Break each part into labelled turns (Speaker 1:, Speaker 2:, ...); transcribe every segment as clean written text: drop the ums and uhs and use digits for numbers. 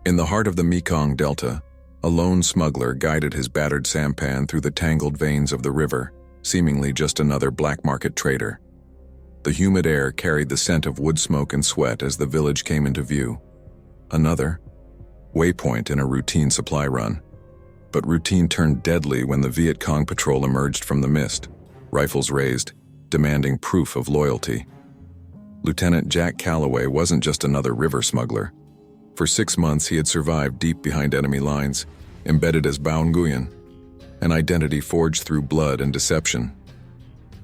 Speaker 1: In the heart of the Mekong Delta, a lone smuggler guided his battered sampan through the tangled veins of the river, seemingly just another black market trader. The humid air carried the scent of wood smoke and sweat as the village came into view. Another waypoint in a routine supply run. But routine turned deadly when the Viet Cong patrol emerged from the mist, rifles raised, demanding proof of loyalty. Lieutenant Jack Calloway wasn't just another river smuggler. For 6 months he had survived deep behind enemy lines, embedded as Bao Nguyen, an identity forged through blood and deception.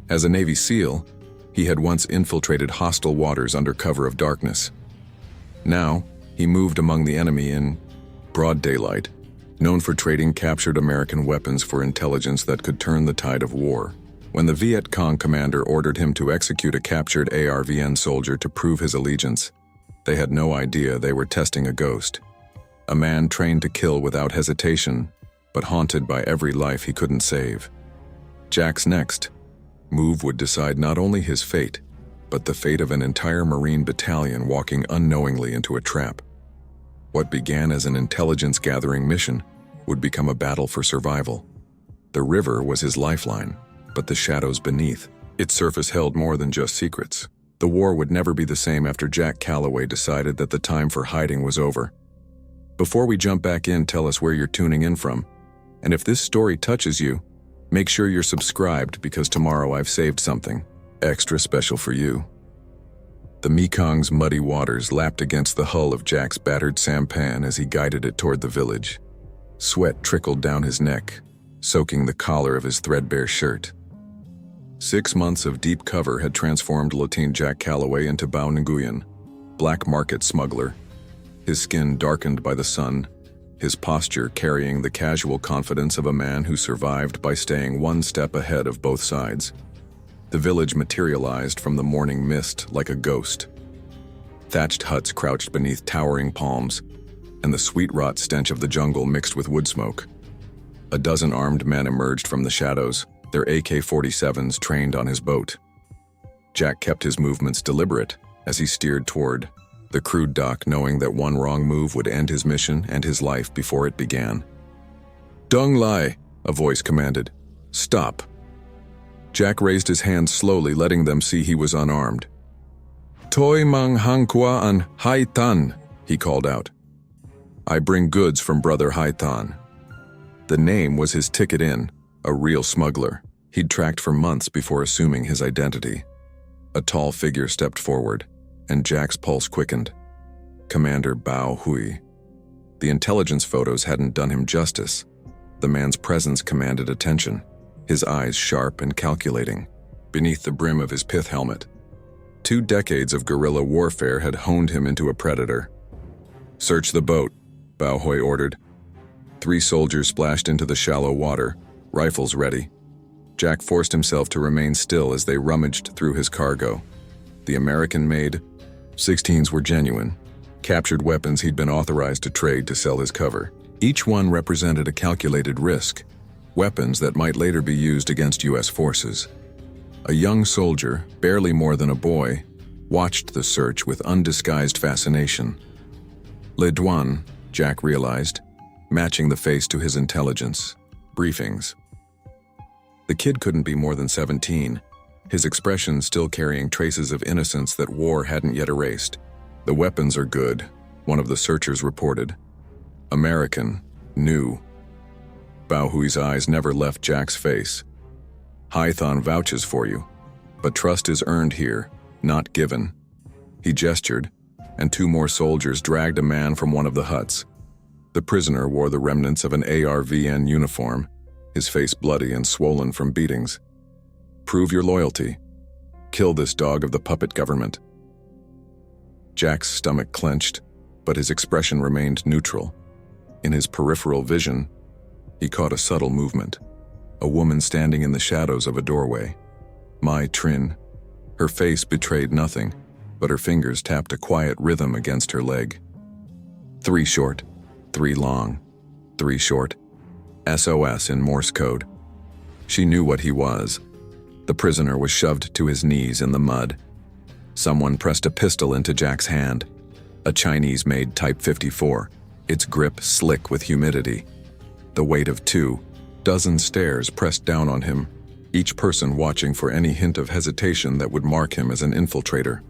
Speaker 1: As a Navy SEAL, he had once infiltrated hostile waters under cover of darkness. Now, he moved among the enemy in broad daylight, known for trading captured American weapons for intelligence that could turn the tide of war. When the Viet Cong commander ordered him to execute a captured ARVN soldier to prove his allegiance, they had no idea they were testing a ghost. A man trained to kill without hesitation, but haunted by every life he couldn't save. Jack's next move would decide not only his fate, but the fate of an entire Marine battalion walking unknowingly into a trap. What began as an intelligence-gathering mission would become a battle for survival. The river was his lifeline, but the shadows beneath, its surface held more than just secrets. The war would never be the same after Jack Calloway decided that the time for hiding was over. Before we jump back in, tell us where you're tuning in from. And if this story touches you, make sure you're subscribed because tomorrow I've saved something extra special for you. The Mekong's muddy waters lapped against the hull of Jack's battered sampan as he guided it toward the village. Sweat trickled down his neck, soaking the collar of his threadbare shirt. 6 months of deep cover had transformed Lieutenant Jack Calloway into Bao Nguyen, black market smuggler, his skin darkened by the sun, his posture carrying the casual confidence of a man who survived by staying one step ahead of both sides. The village materialized from the morning mist like a ghost. Thatched huts crouched beneath towering palms, and the sweet rot stench of the jungle mixed with wood smoke. A dozen armed men emerged from the shadows, their AK-47s trained on his boat. Jack kept his movements deliberate as he steered toward the crude dock, knowing that one wrong move would end his mission and his life before it began. "Dong Lai," a voice commanded. "Stop." Jack raised his hand slowly, letting them see he was unarmed. "Toi mang hang qua an Hai Tan," he called out. "I bring goods from Brother Hai Tan." The name was his ticket in, a real smuggler. He'd tracked for months before assuming his identity. A tall figure stepped forward, and Jack's pulse quickened. Commander Bao Hui. The intelligence photos hadn't done him justice. The man's presence commanded attention, his eyes sharp and calculating, beneath the brim of his pith helmet. 2 decades of guerrilla warfare had honed him into a predator. "Search the boat," Bao Hui ordered. 3 soldiers splashed into the shallow water, rifles ready. Jack forced himself to remain still as they rummaged through his cargo. The American-made 16s were genuine, captured weapons he'd been authorized to trade to sell his cover. Each one represented a calculated risk, weapons that might later be used against U.S. forces. A young soldier, barely more than a boy, watched the search with undisguised fascination. Le Duan, Jack realized, matching the face to his intelligence briefings. The kid couldn't be more than 17, his expression still carrying traces of innocence that war hadn't yet erased. "The weapons are good," one of the searchers reported. "American, new." Bao Hui's eyes never left Jack's face. "Haithon vouches for you, but trust is earned here, not given." He gestured, and 2 more soldiers dragged a man from one of the huts. The prisoner wore the remnants of an ARVN uniform, his face bloody and swollen from beatings. "Prove your loyalty. Kill this dog of the puppet government." Jack's stomach clenched, but his expression remained neutral. In his peripheral vision, he caught a subtle movement. A woman standing in the shadows of a doorway. Mai Trin. Her face betrayed nothing, but her fingers tapped a quiet rhythm against her leg. 3 short, 3 long, 3 short. SOS in Morse code. She knew what he was. The prisoner was shoved to his knees in the mud. Someone pressed a pistol into Jack's hand, a Chinese-made Type 54, its grip slick with humidity. The weight of 24 stares pressed down on him, each person watching for any hint of hesitation that would mark him as an infiltrator.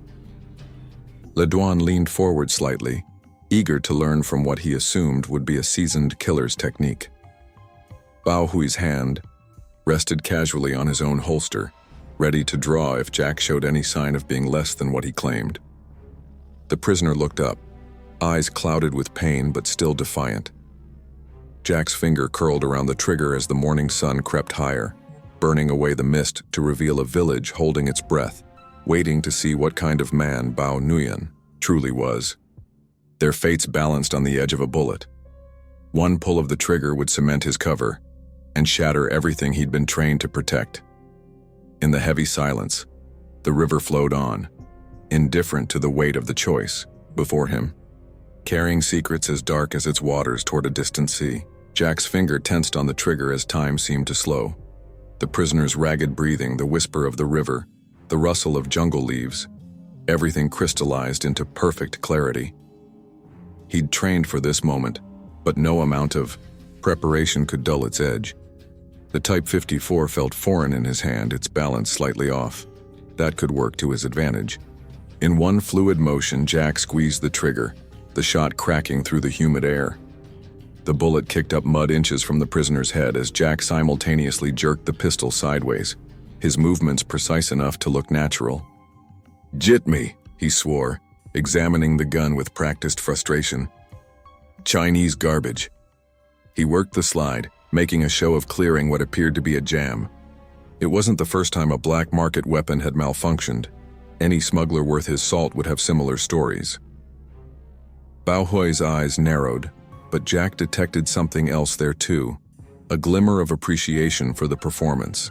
Speaker 1: Le Duan leaned forward slightly, eager to learn from what he assumed would be a seasoned killer's technique. Bao Hui's hand rested casually on his own holster, ready to draw if Jack showed any sign of being less than what he claimed. The prisoner looked up, eyes clouded with pain but still defiant. Jack's finger curled around the trigger as the morning sun crept higher, burning away the mist to reveal a village holding its breath, waiting to see what kind of man Bao Nguyen truly was. Their fates balanced on the edge of a bullet. One pull of the trigger would cement his cover and shatter everything he'd been trained to protect. In the heavy silence, the river flowed on, indifferent to the weight of the choice before him, carrying secrets as dark as its waters toward a distant sea. Jack's finger tensed on the trigger as time seemed to slow. The prisoner's ragged breathing, the whisper of the river, the rustle of jungle leaves, everything crystallized into perfect clarity. He'd trained for this moment, but no amount of preparation could dull its edge. The Type 54 felt foreign in his hand, its balance slightly off. That could work to his advantage. In one fluid motion, Jack squeezed the trigger, the shot cracking through the humid air. The bullet kicked up mud inches from the prisoner's head as Jack simultaneously jerked the pistol sideways, his movements precise enough to look natural. "Jit me," he swore, examining the gun with practiced frustration. "Chinese garbage." He worked the slide, making a show of clearing what appeared to be a jam. It wasn't the first time a black market weapon had malfunctioned. Any smuggler worth his salt would have similar stories. Bao Hui's eyes narrowed, but Jack detected something else there too, a glimmer of appreciation for the performance.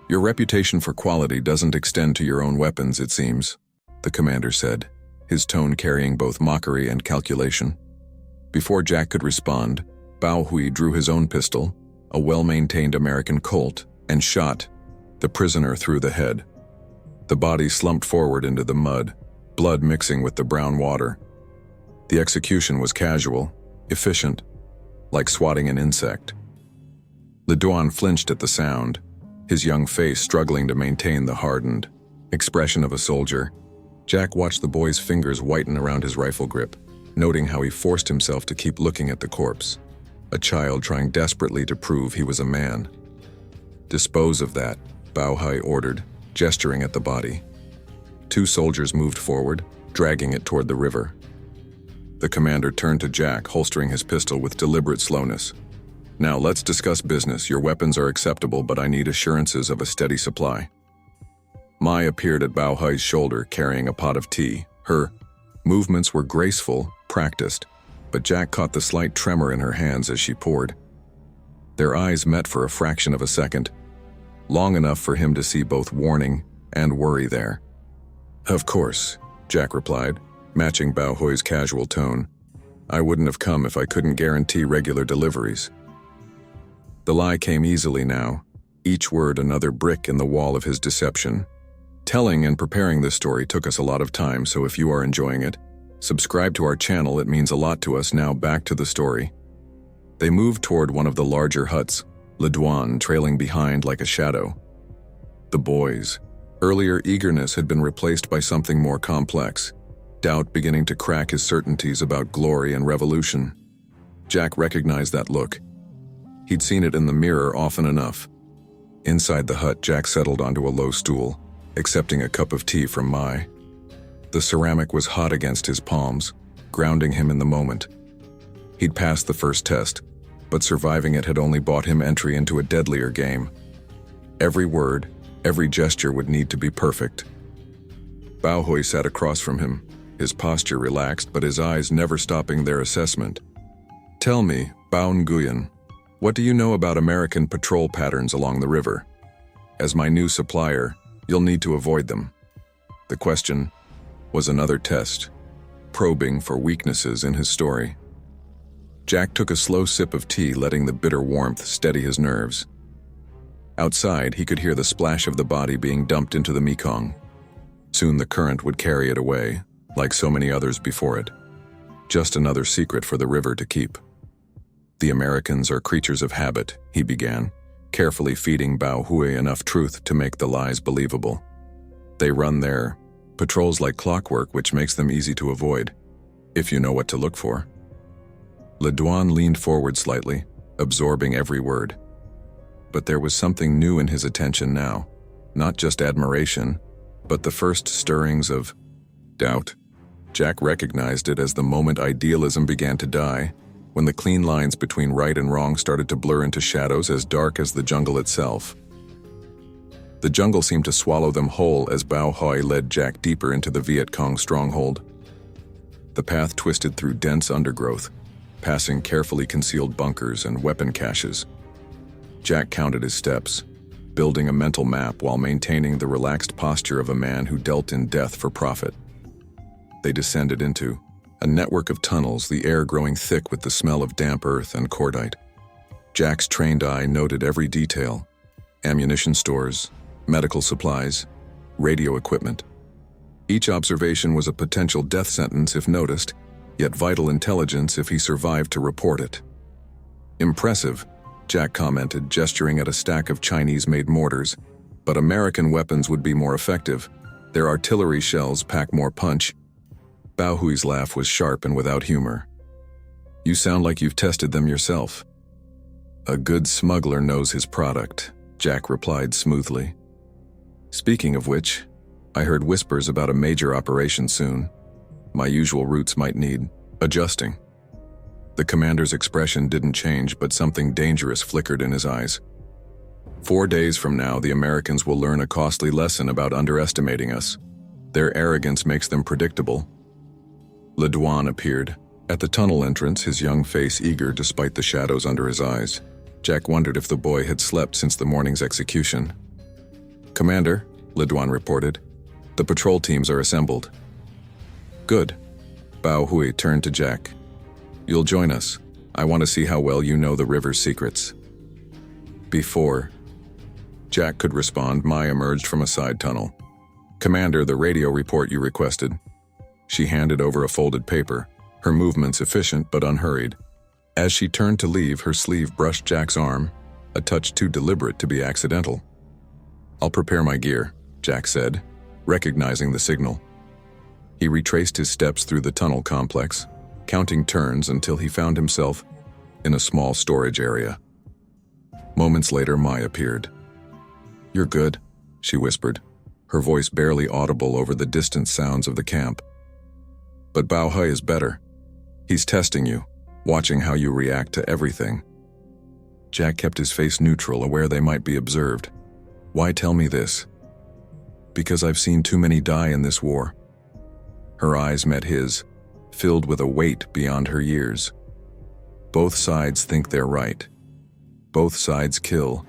Speaker 1: "Your reputation for quality doesn't extend to your own weapons, it seems," the commander said, his tone carrying both mockery and calculation. Before Jack could respond, Bao Hui drew his own pistol, a well-maintained American Colt, and shot the prisoner through the head. The body slumped forward into the mud, blood mixing with the brown water. The execution was casual, efficient, like swatting an insect. Le Duan flinched at the sound, his young face struggling to maintain the hardened expression of a soldier. Jack watched the boy's fingers whiten around his rifle grip, noting how he forced himself to keep looking at the corpse, a child trying desperately to prove he was a man. "Dispose of that," Bao Hui ordered, gesturing at the body. Two soldiers moved forward, dragging it toward the river. The commander turned to Jack, holstering his pistol with deliberate slowness. "Now let's discuss business. Your weapons are acceptable, but I need assurances of a steady supply." Mai appeared at Bao Hui's shoulder, carrying a pot of tea. Her movements were graceful, practiced, but Jack caught the slight tremor in her hands as she poured. Their eyes met for a fraction of a second, long enough for him to see both warning and worry there. "Of course," Jack replied, matching Bao Hui's casual tone. "I wouldn't have come if I couldn't guarantee regular deliveries." The lie came easily now, each word another brick in the wall of his deception. Telling and preparing this story took us a lot of time, so if you are enjoying it, subscribe to our channel. It means a lot to us. Now back to the story. They moved toward one of the larger huts, Le Duan trailing behind like a shadow. The boys' earlier eagerness had been replaced by something more complex, doubt beginning to crack his certainties about glory and revolution. Jack recognized that look. He'd seen it in the mirror often enough. Inside the hut, Jack settled onto a low stool, accepting a cup of tea from Mai. The ceramic was hot against his palms, grounding him in the moment. He'd passed the first test, but surviving it had only bought him entry into a deadlier game. Every word, every gesture would need to be perfect. Bao Hui sat across from him, his posture relaxed but his eyes never stopping their assessment. "Tell me, Bao Nguyen, what do you know about American patrol patterns along the river? As my new supplier, you'll need to avoid them." The question was another test, probing for weaknesses in his story. Jack took a slow sip of tea, letting the bitter warmth steady his nerves. Outside, he could hear the splash of the body being dumped into the Mekong. Soon the current would carry it away, like so many others before it. Just another secret for the river to keep. The Americans are creatures of habit, he began, carefully feeding Bao Nguyen enough truth to make the lies believable. They run their patrols like clockwork, which makes them easy to avoid, if you know what to look for. Le Duan leaned forward slightly, absorbing every word. But there was something new in his attention now, not just admiration, but the first stirrings of doubt. Jack recognized it as the moment idealism began to die, when the clean lines between right and wrong started to blur into shadows as dark as the jungle itself. The jungle seemed to swallow them whole as Bao Nguyen led Jack deeper into the Viet Cong stronghold. The path twisted through dense undergrowth, passing carefully concealed bunkers and weapon caches. Jack counted his steps, building a mental map while maintaining the relaxed posture of a man who dealt in death for profit. They descended into a network of tunnels, the air growing thick with the smell of damp earth and cordite. Jack's trained eye noted every detail: ammunition stores, medical supplies, radio equipment. Each observation was a potential death sentence if noticed, yet vital intelligence if he survived to report it. Impressive, Jack commented, gesturing at a stack of Chinese-made mortars, but American weapons would be more effective. Their artillery shells pack more punch. Bao Hui's laugh was sharp and without humor. You sound like you've tested them yourself. A good smuggler knows his product, Jack replied smoothly. Speaking of which, I heard whispers about a major operation soon. My usual routes might need adjusting. The commander's expression didn't change, but something dangerous flickered in his eyes. 4 days from now, the Americans will learn a costly lesson about underestimating us. Their arrogance makes them predictable. Le Duan appeared, at the tunnel entrance, his young face eager despite the shadows under his eyes. Jack wondered if the boy had slept since the morning's execution. Commander, Le Duan reported, the patrol teams are assembled. Good. Bao Nguyen turned to Jack. You'll join us. I want to see how well you know the river's secrets. Before Jack could respond, Mai emerged from a side tunnel. Commander, the radio report you requested. She handed over a folded paper, her movements efficient but unhurried. As she turned to leave, her sleeve brushed Jack's arm, a touch too deliberate to be accidental. I'll prepare my gear, Jack said, recognizing the signal. He retraced his steps through the tunnel complex, counting turns until he found himself in a small storage area. Moments later, Mai appeared. You're good, she whispered, her voice barely audible over the distant sounds of the camp. But Bao Nguyen is better. He's testing you, watching how you react to everything. Jack kept his face neutral, aware they might be observed. Why tell me this? Because I've seen too many die in this war. Her eyes met his, filled with a weight beyond her years. Both sides think they're right. Both sides kill.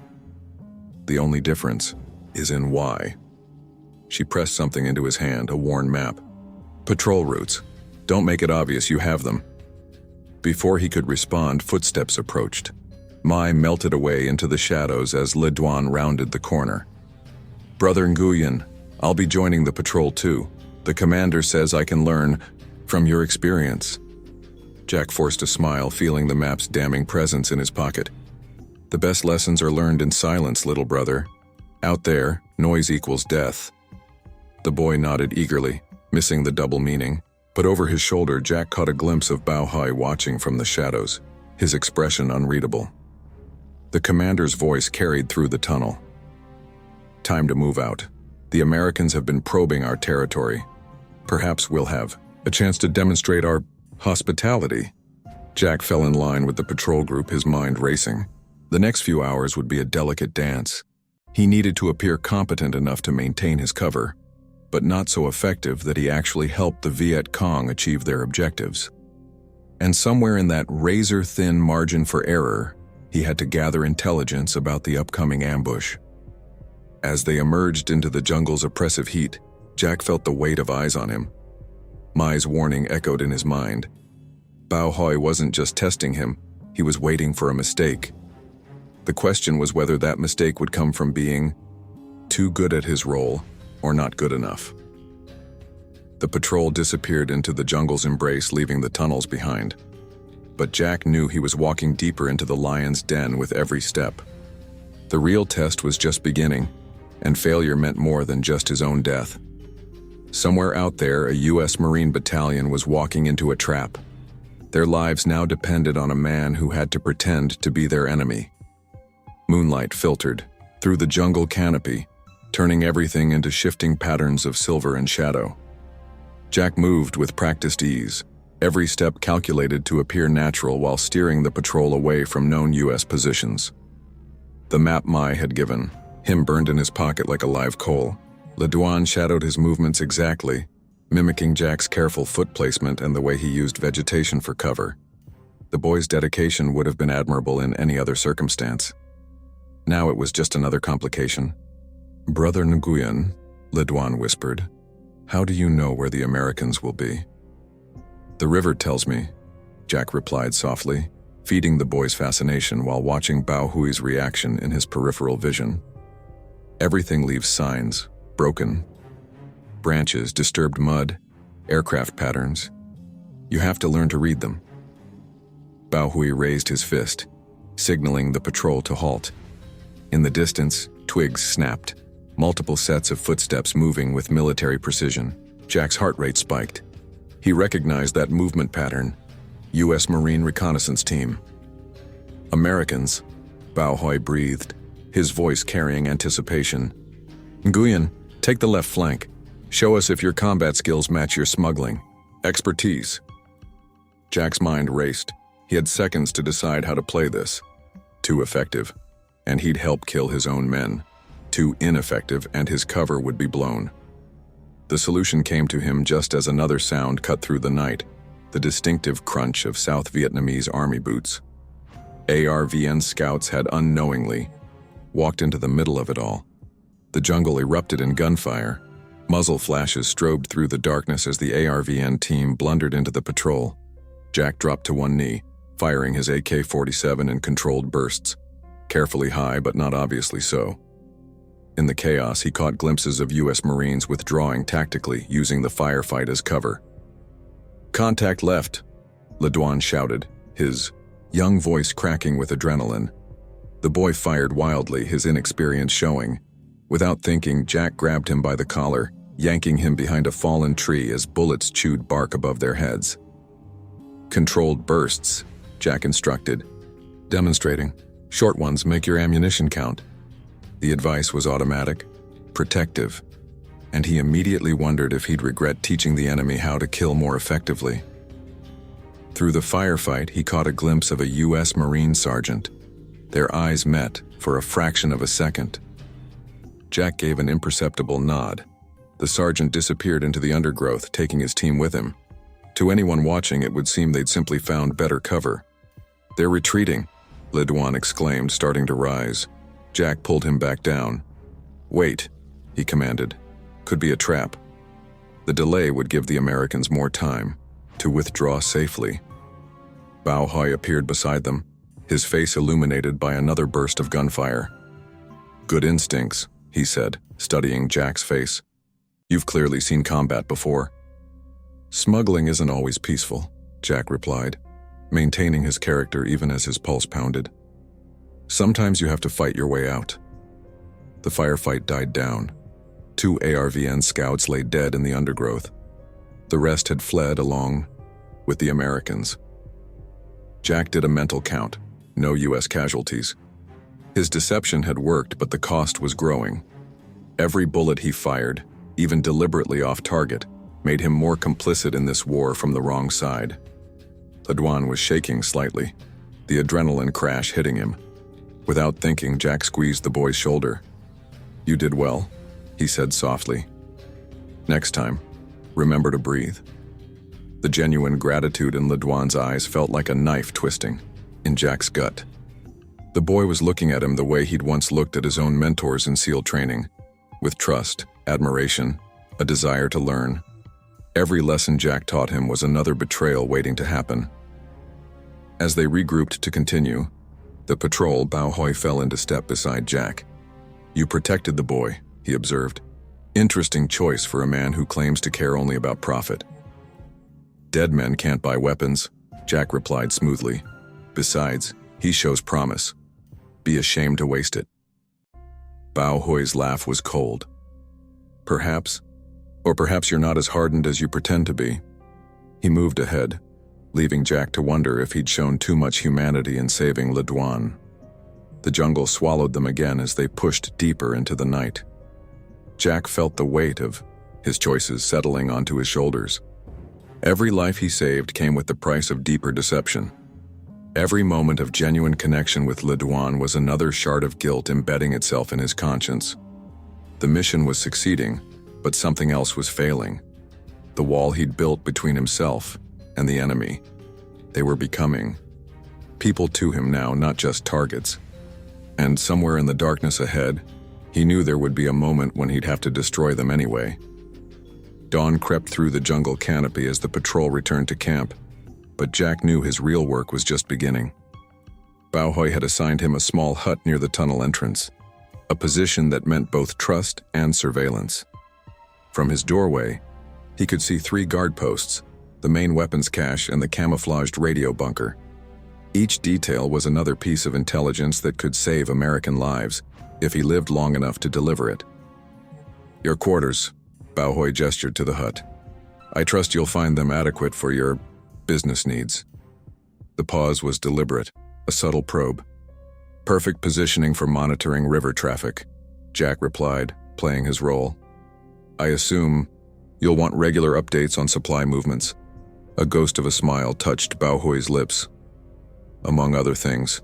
Speaker 1: The only difference is in why. She pressed something into his hand, a worn map. Patrol routes. Don't make it obvious you have them. Before he could respond, footsteps approached. Mai melted away into the shadows as Le Duan rounded the corner. Brother Nguyen, I'll be joining the patrol too. The commander says I can learn from your experience. Jack forced a smile, feeling the map's damning presence in his pocket. The best lessons are learned in silence, little brother. Out there, noise equals death. The boy nodded eagerly, missing the double meaning, but over his shoulder Jack caught a glimpse of Bao Nguyen watching from the shadows, his expression unreadable. The commander's voice carried through the tunnel. Time to move out. The Americans have been probing our territory. Perhaps we'll have a chance to demonstrate our hospitality. Jack fell in line with the patrol group, his mind racing. The next few hours would be a delicate dance. He needed to appear competent enough to maintain his cover, but not so effective that he actually helped the Viet Cong achieve their objectives. And somewhere in that razor-thin margin for error, he had to gather intelligence about the upcoming ambush. As they emerged into the jungle's oppressive heat, Jack felt the weight of eyes on him. Mai's warning echoed in his mind. Bao Nguyen wasn't just testing him, he was waiting for a mistake. The question was whether that mistake would come from being too good at his role or not good enough. The patrol disappeared into the jungle's embrace, leaving the tunnels behind. But Jack knew he was walking deeper into the lion's den with every step. The real test was just beginning, and failure meant more than just his own death. Somewhere out there, a U.S. Marine battalion was walking into a trap. Their lives now depended on a man who had to pretend to be their enemy. Moonlight filtered through the jungle canopy, turning everything into shifting patterns of silver and shadow. Jack moved with practiced ease, every step calculated to appear natural while steering the patrol away from known U.S. positions. The map Mai had given him burned in his pocket like a live coal. Le Duan shadowed his movements exactly, mimicking Jack's careful foot placement and the way he used vegetation for cover. The boy's dedication would have been admirable in any other circumstance. Now it was just another complication. "Brother Nguyen," Le Duan whispered, "how do you know where the Americans will be?" "The river tells me," Jack replied softly, feeding the boy's fascination while watching Bao Hui's reaction in his peripheral vision. Everything leaves signs, broken branches, disturbed mud, aircraft patterns. You have to learn to read them. Bao Hui raised his fist, signaling the patrol to halt. In the distance, twigs snapped, multiple sets of footsteps moving with military precision. Jack's heart rate spiked. He recognized that movement pattern. U.S. Marine Reconnaissance Team. "Americans," Bao Hui breathed, his voice carrying anticipation. "Nguyen, take the left flank. Show us if your combat skills match your smuggling expertise." Jack's mind raced. He had seconds to decide how to play this. Too effective, and he'd help kill his own men. Too ineffective, and his cover would be blown. The solution came to him just as another sound cut through the night, the distinctive crunch of South Vietnamese army boots. ARVN scouts had unknowingly walked into the middle of it all. The jungle erupted in gunfire. Muzzle flashes strobed through the darkness as the ARVN team blundered into the patrol. Jack dropped to one knee, firing his AK-47 in controlled bursts, carefully high but not obviously so. In the chaos, he caught glimpses of U.S. Marines withdrawing tactically, using the firefight as cover. "Contact left," Le Duan shouted, his young voice cracking with adrenaline. The boy fired wildly, his inexperience showing. Without thinking, Jack grabbed him by the collar, yanking him behind a fallen tree as bullets chewed bark above their heads. "Controlled bursts," Jack instructed, demonstrating. "Short ones make your ammunition count." The advice was automatic, protective, and he immediately wondered if he'd regret teaching the enemy how to kill more effectively. Through the firefight, he caught a glimpse of a U.S. Marine sergeant. Their eyes met for a fraction of a second. Jack gave an imperceptible nod. The sergeant disappeared into the undergrowth, taking his team with him. To anyone watching, it would seem they'd simply found better cover. "They're retreating," Le Duan exclaimed, starting to rise. Jack pulled him back down. "Wait," he commanded. "Could be a trap." The delay would give the Americans more time to withdraw safely. Bao Hui appeared beside them, his face illuminated by another burst of gunfire. "Good instincts," he said, studying Jack's face. "You've clearly seen combat before." "Smuggling isn't always peaceful," Jack replied, maintaining his character even as his pulse pounded. "Sometimes you have to fight your way out." The firefight died down. 2 ARVN scouts lay dead in the undergrowth. The rest had fled along with the Americans. Jack did a mental count. No U.S. casualties. His deception had worked, but the cost was growing. Every bullet he fired, even deliberately off target, made him more complicit in this war from the wrong side. Le Duan was shaking slightly, the adrenaline crash hitting him. Without thinking, Jack squeezed the boy's shoulder. "You did well," he said softly. "Next time, remember to breathe." The genuine gratitude in Le Duan's eyes felt like a knife twisting in Jack's gut. The boy was looking at him the way he'd once looked at his own mentors in SEAL training, with trust, admiration, a desire to learn. Every lesson Jack taught him was another betrayal waiting to happen. As they regrouped to continue, the patrol, Bao Hui fell into step beside Jack. "You protected the boy," he observed. Interesting choice for a man who claims to care only about profit. Dead men can't buy weapons, Jack replied smoothly. Besides, he shows promise. Be ashamed to waste it. Bao Hui's laugh was cold. Perhaps, or perhaps you're not as hardened as you pretend to be. He moved ahead, leaving Jack to wonder if he'd shown too much humanity in saving Le Duan. The jungle swallowed them again as they pushed deeper into the night. Jack felt the weight of his choices settling onto his shoulders. Every life he saved came with the price of deeper deception. Every moment of genuine connection with Le Duan was another shard of guilt embedding itself in his conscience. The mission was succeeding, but something else was failing. The wall he'd built between himself and the enemy. They were becoming people to him now, not just targets. And somewhere in the darkness ahead, he knew there would be a moment when he'd have to destroy them anyway. Dawn crept through the jungle canopy as the patrol returned to camp, but Jack knew his real work was just beginning. Bao Hui had assigned him a small hut near the tunnel entrance, a position that meant both trust and surveillance. From his doorway, he could see 3 guard posts, the main weapons cache and the camouflaged radio bunker. Each detail was another piece of intelligence that could save American lives if he lived long enough to deliver it. Your quarters, Bao Hui gestured to the hut. I trust you'll find them adequate for your business needs. The pause was deliberate, a subtle probe. Perfect positioning for monitoring river traffic, Jack replied, playing his role. I assume you'll want regular updates on supply movements. A ghost of a smile touched Bao Hui's lips. Among other things.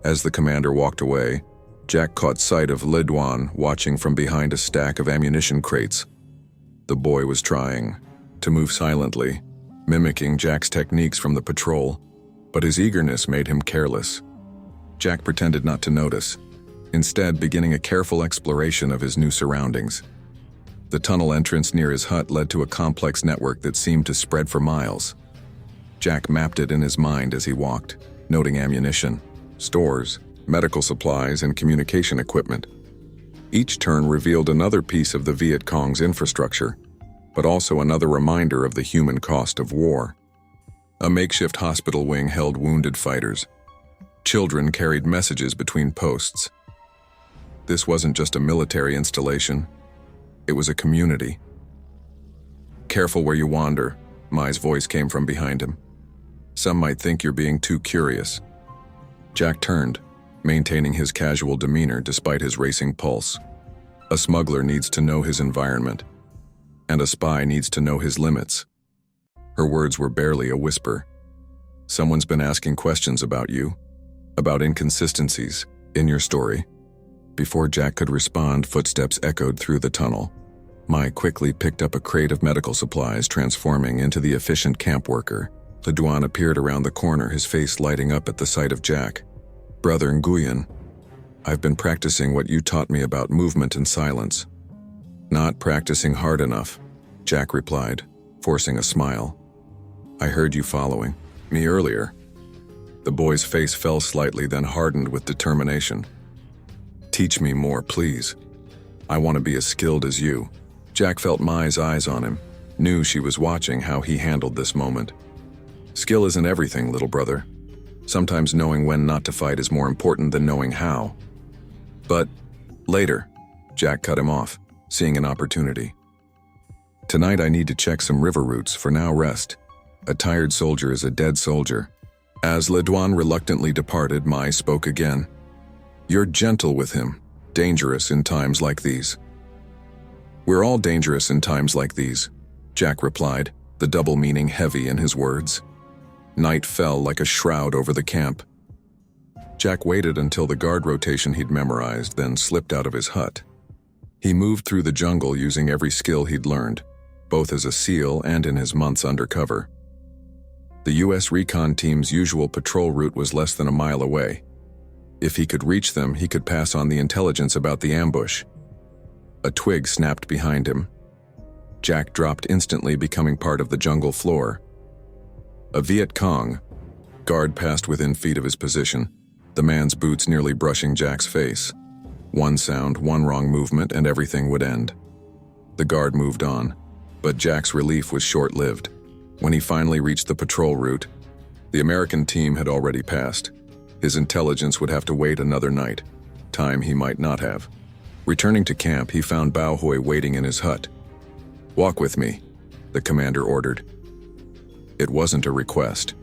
Speaker 1: As the commander walked away, Jack caught sight of Le Duan watching from behind a stack of ammunition crates. The boy was trying to move silently, mimicking Jack's techniques from the patrol, but his eagerness made him careless. Jack pretended not to notice, instead beginning a careful exploration of his new surroundings. The tunnel entrance near his hut led to a complex network that seemed to spread for miles. Jack mapped it in his mind as he walked, noting ammunition, stores, medical supplies, and communication equipment. Each turn revealed another piece of the Viet Cong's infrastructure, but also another reminder of the human cost of war. A makeshift hospital wing held wounded fighters. Children carried messages between posts. This wasn't just a military installation, it was a community. Careful where you wander, Mai's voice came from behind him. Some might think you're being too curious. Jack turned, maintaining his casual demeanor despite his racing pulse. A smuggler needs to know his environment, and a spy needs to know his limits. Her words were barely a whisper. Someone's been asking questions about you, about inconsistencies in your story. Before Jack could respond, footsteps echoed through the tunnel. Mai quickly picked up a crate of medical supplies, transforming into the efficient camp worker. Le Duan appeared around the corner, his face lighting up at the sight of Jack. Brother Nguyen, I've been practicing what you taught me about movement and silence. Not practicing hard enough, Jack replied, forcing a smile. I heard you following me earlier. The boy's face fell slightly, then hardened with determination. Teach me more, please. I want to be as skilled as you. Jack felt Mai's eyes on him, knew she was watching how he handled this moment. Skill isn't everything, little brother. Sometimes knowing when not to fight is more important than knowing how. But later, Jack cut him off, seeing an opportunity. Tonight I need to check some river routes. For now, rest. A tired soldier is a dead soldier. As Le Duan reluctantly departed, Mai spoke again. You're gentle with him, dangerous in times like these. We're all dangerous in times like these, Jack replied, the double meaning heavy in his words. Night fell like a shroud over the camp. Jack waited until the guard rotation he'd memorized, then slipped out of his hut. He moved through the jungle using every skill he'd learned, both as a SEAL and in his months undercover. The U.S. recon team's usual patrol route was less than a mile away. If he could reach them, he could pass on the intelligence about the ambush. A twig snapped behind him. Jack dropped instantly, becoming part of the jungle floor. A Viet Cong guard passed within feet of his position, the man's boots nearly brushing Jack's face. One sound, one wrong movement, and everything would end. The guard moved on, but Jack's relief was short-lived. When he finally reached the patrol route, the American team had already passed. His intelligence would have to wait another night, time he might not have. Returning to camp, he found Bao Nguyen waiting in his hut. "Walk with me," the commander ordered. It wasn't a request.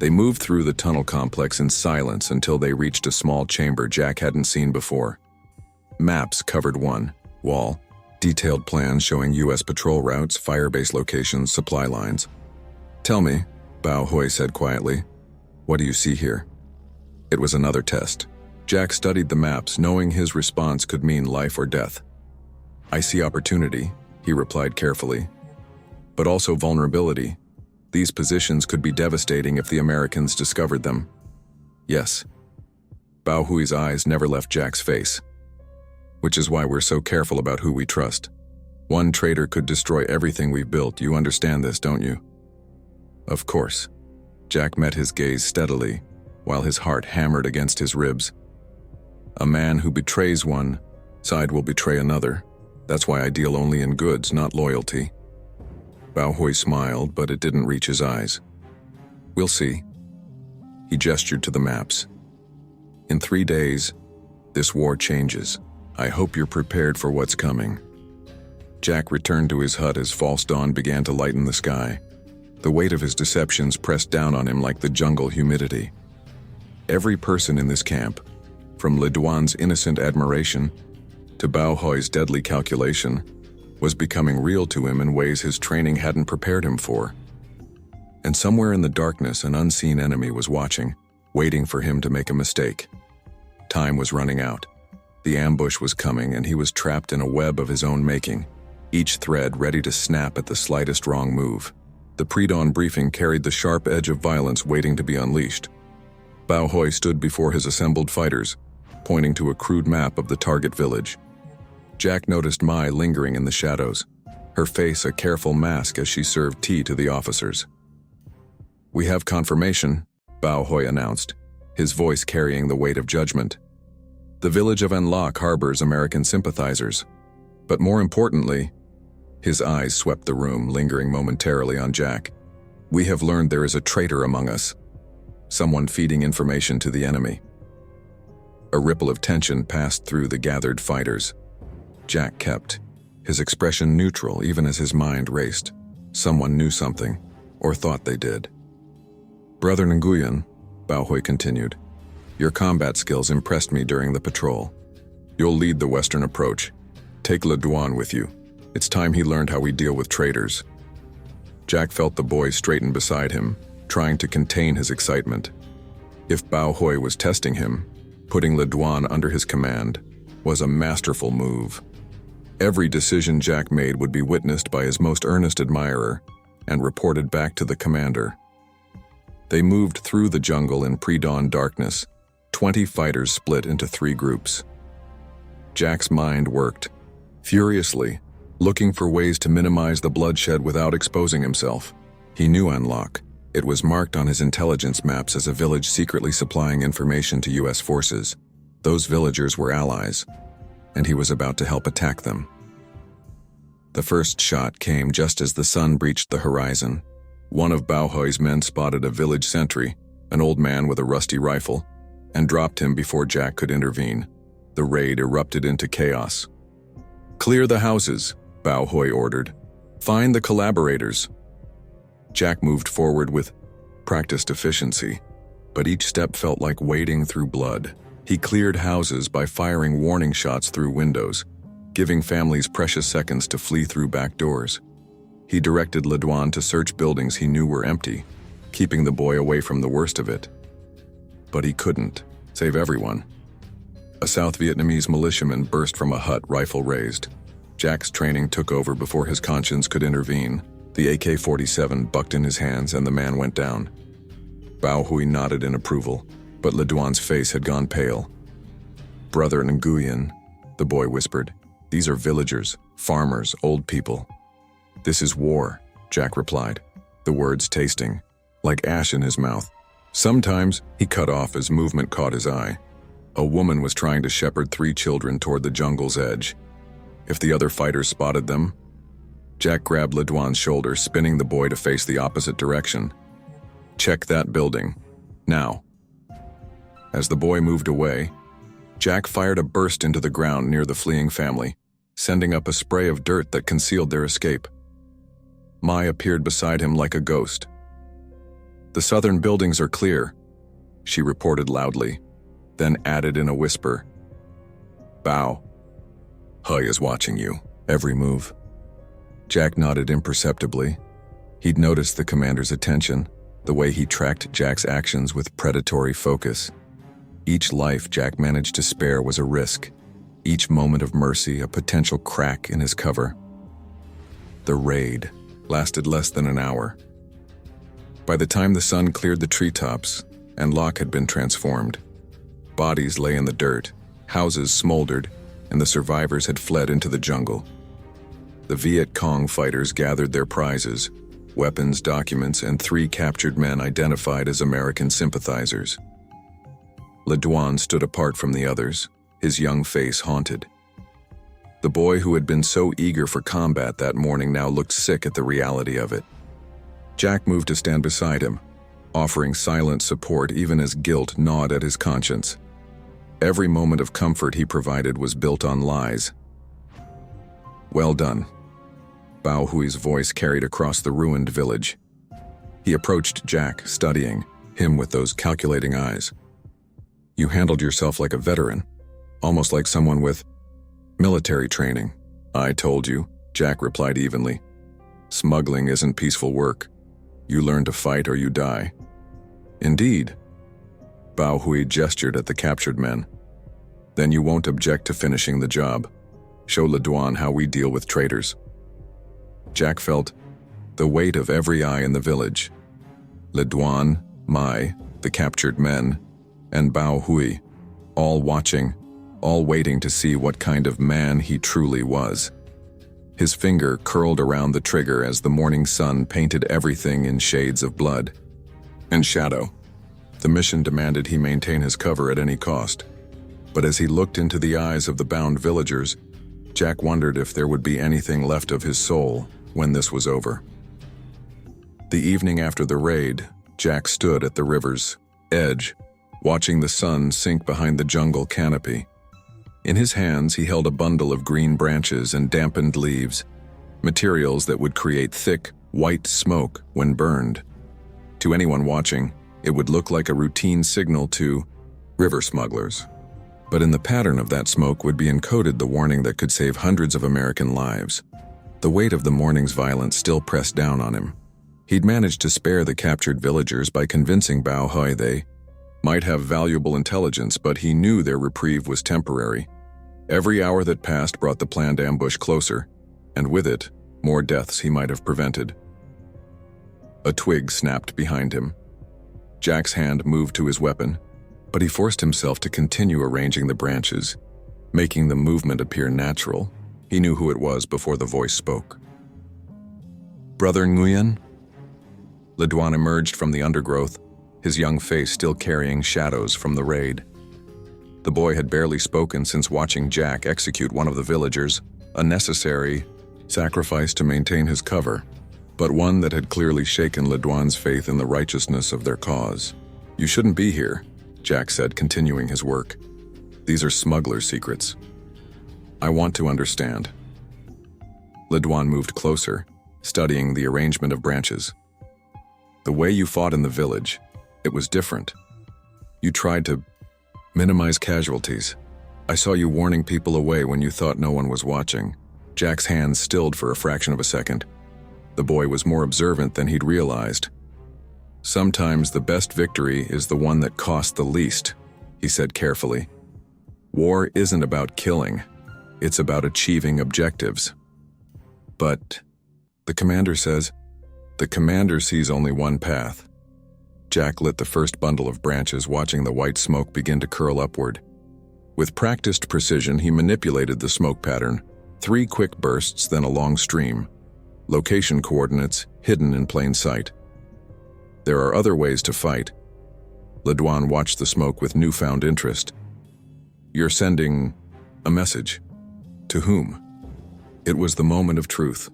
Speaker 1: They moved through the tunnel complex in silence until they reached a small chamber Jack hadn't seen before. Maps covered one wall, detailed plans showing U.S. patrol routes, fire-base locations, supply lines. "Tell me," Bao Nguyen said quietly, "what do you see here?" It was another test. Jack studied the maps, knowing his response could mean life or death. "I see opportunity," he replied carefully, "but also vulnerability. These positions could be devastating if the Americans discovered them." "Yes." Bao Nguyen's eyes never left Jack's face. "Which is why we're so careful about who we trust. One traitor could destroy everything we've built. You understand this, don't you?" "Of course." Jack met his gaze steadily, while his heart hammered against his ribs. "A man who betrays one side will betray another. That's why I deal only in goods, not loyalty." Bao Nguyen smiled, but it didn't reach his eyes. "We'll see." He gestured to the maps. "In 3 days, this war changes. I hope you're prepared for what's coming." Jack returned to his hut as false dawn began to lighten the sky. The weight of his deceptions pressed down on him like the jungle humidity. Every person in this camp, from Le Duan's innocent admiration to Bao Nguyen's deadly calculation, was becoming real to him in ways his training hadn't prepared him for. And somewhere in the darkness, an unseen enemy was watching, waiting for him to make a mistake. Time was running out. The ambush was coming, and he was trapped in a web of his own making, each thread ready to snap at the slightest wrong move. The pre-dawn briefing carried the sharp edge of violence waiting to be unleashed. Bao Nguyen stood before his assembled fighters, pointing to a crude map of the target village. Jack noticed Mai lingering in the shadows, her face a careful mask as she served tea to the officers. "We have confirmation," Bao Nguyen announced, his voice carrying the weight of judgment. "The village of An Loc harbors American sympathizers. But more importantly," his eyes swept the room, lingering momentarily on Jack, "we have learned there is a traitor among us, someone feeding information to the enemy." A ripple of tension passed through the gathered fighters. Jack kept, his expression neutral even as his mind raced. Someone knew something, or thought they did. "Brother Nguyen," Bao Nguyen continued, "your combat skills impressed me during the patrol. You'll lead the Western approach. Take Le Duan with you. It's time he learned how we deal with traitors." Jack felt the boy straighten beside him, trying to contain his excitement. If Bao Nguyen was testing him, putting Le Duan under his command was a masterful move. Every decision Jack made would be witnessed by his most earnest admirer and reported back to the commander. They moved through the jungle in pre-dawn darkness, 20 fighters split into 3 groups. Jack's mind worked furiously, looking for ways to minimize the bloodshed without exposing himself. He knew An Loc. It was marked on his intelligence maps as a village secretly supplying information to U.S. forces. Those villagers were allies, and he was about to help attack them. The first shot came just as the sun breached the horizon. One of Bao Nguyen's men spotted a village sentry, an old man with a rusty rifle, and dropped him before Jack could intervene. The raid erupted into chaos. "Clear the houses," Bao Nguyen ordered. "Find the collaborators." Jack moved forward with practiced efficiency, but each step felt like wading through blood. He cleared houses by firing warning shots through windows, giving families precious seconds to flee through back doors. He directed Le Duan to search buildings he knew were empty, keeping the boy away from the worst of it. But he couldn't save everyone. A South Vietnamese militiaman burst from a hut, rifle raised. Jack's training took over before his conscience could intervene. The AK-47 bucked in his hands and the man went down. Bao Nguyen nodded in approval, but Le Duan's face had gone pale. "Brother Nguyen," the boy whispered. "These are villagers, farmers, old people." "This is war," Jack replied, the words tasting like ash in his mouth. Sometimes he cut off as movement caught his eye. A woman was trying to shepherd 3 children toward the jungle's edge. If the other fighters spotted them, Jack grabbed Le Duan's shoulder, spinning the boy to face the opposite direction. "Check that building. Now." As the boy moved away, Jack fired a burst into the ground near the fleeing family, sending up a spray of dirt that concealed their escape. Mai appeared beside him like a ghost. "The southern buildings are clear," she reported loudly, then added in a whisper, "Bao, Hui is watching you, every move." Jack nodded imperceptibly. He'd noticed the commander's attention, the way he tracked Jack's actions with predatory focus. Each life Jack managed to spare was a risk, each moment of mercy a potential crack in his cover. The raid lasted less than an hour. By the time the sun cleared the treetops and Locke had been transformed, bodies lay in the dirt, houses smoldered, and the survivors had fled into the jungle. The Viet Cong fighters gathered their prizes, weapons, documents, and 3 captured men identified as American sympathizers. Le Duan stood apart from the others, his young face haunted. The boy who had been so eager for combat that morning now looked sick at the reality of it. Jack moved to stand beside him, offering silent support even as guilt gnawed at his conscience. Every moment of comfort he provided was built on lies. "Well done," Bao Hui's voice carried across the ruined village. He approached Jack, studying him with those calculating eyes. "You handled yourself like a veteran, almost like someone with military training." "I told you," Jack replied evenly. "Smuggling isn't peaceful work. You learn to fight or you die." "Indeed." Bao Hui gestured at the captured men. "Then you won't object to finishing the job. Show Le Duan how we deal with traitors." Jack felt the weight of every eye in the village. Le Duan, Mai, the captured men, and Bao Hui, all watching, all waiting to see what kind of man he truly was. His finger curled around the trigger as the morning sun painted everything in shades of blood and shadow. The mission demanded he maintain his cover at any cost. But as he looked into the eyes of the bound villagers, Jack wondered if there would be anything left of his soul when this was over. The evening after the raid, Jack stood at the river's edge, watching the sun sink behind the jungle canopy. In his hands, he held a bundle of green branches and dampened leaves, materials that would create thick, white smoke when burned. To anyone watching, it would look like a routine signal to river smugglers. But in the pattern of that smoke would be encoded the warning that could save hundreds of American lives. The weight of the morning's violence still pressed down on him. He'd managed to spare the captured villagers by convincing Bao Hui they might have valuable intelligence, but he knew their reprieve was temporary. Every hour that passed brought the planned ambush closer, and with it, more deaths he might have prevented. A twig snapped behind him. Jack's hand moved to his weapon, but he forced himself to continue arranging the branches, making the movement appear natural. He knew who it was before the voice spoke. "Brother Nguyen?" Le Duan emerged from the undergrowth, his young face still carrying shadows from the raid. The boy had barely spoken since watching Jack execute one of the villagers, a necessary sacrifice to maintain his cover, but one that had clearly shaken Le Duan's faith in the righteousness of their cause. "You shouldn't be here," Jack said, continuing his work. "These are smuggler secrets. I want to understand." Le Duan moved closer, studying the arrangement of branches. "The way you fought in the village, it was different. You tried to minimize casualties. I saw you warning people away when you thought no one was watching." Jack's hands stilled for a fraction of a second. The boy was more observant than he'd realized. "Sometimes the best victory is the one that costs the least," he said carefully. "War isn't about killing. It's about achieving objectives." "But," the commander says, "the commander sees only one path." Jack lit the first bundle of branches, watching the white smoke begin to curl upward. With practiced precision, he manipulated the smoke pattern, 3 quick bursts, then a long stream. Location coordinates hidden in plain sight. "There are other ways to fight." Le Duan watched the smoke with newfound interest. "You're sending a message. To whom?" It was the moment of truth.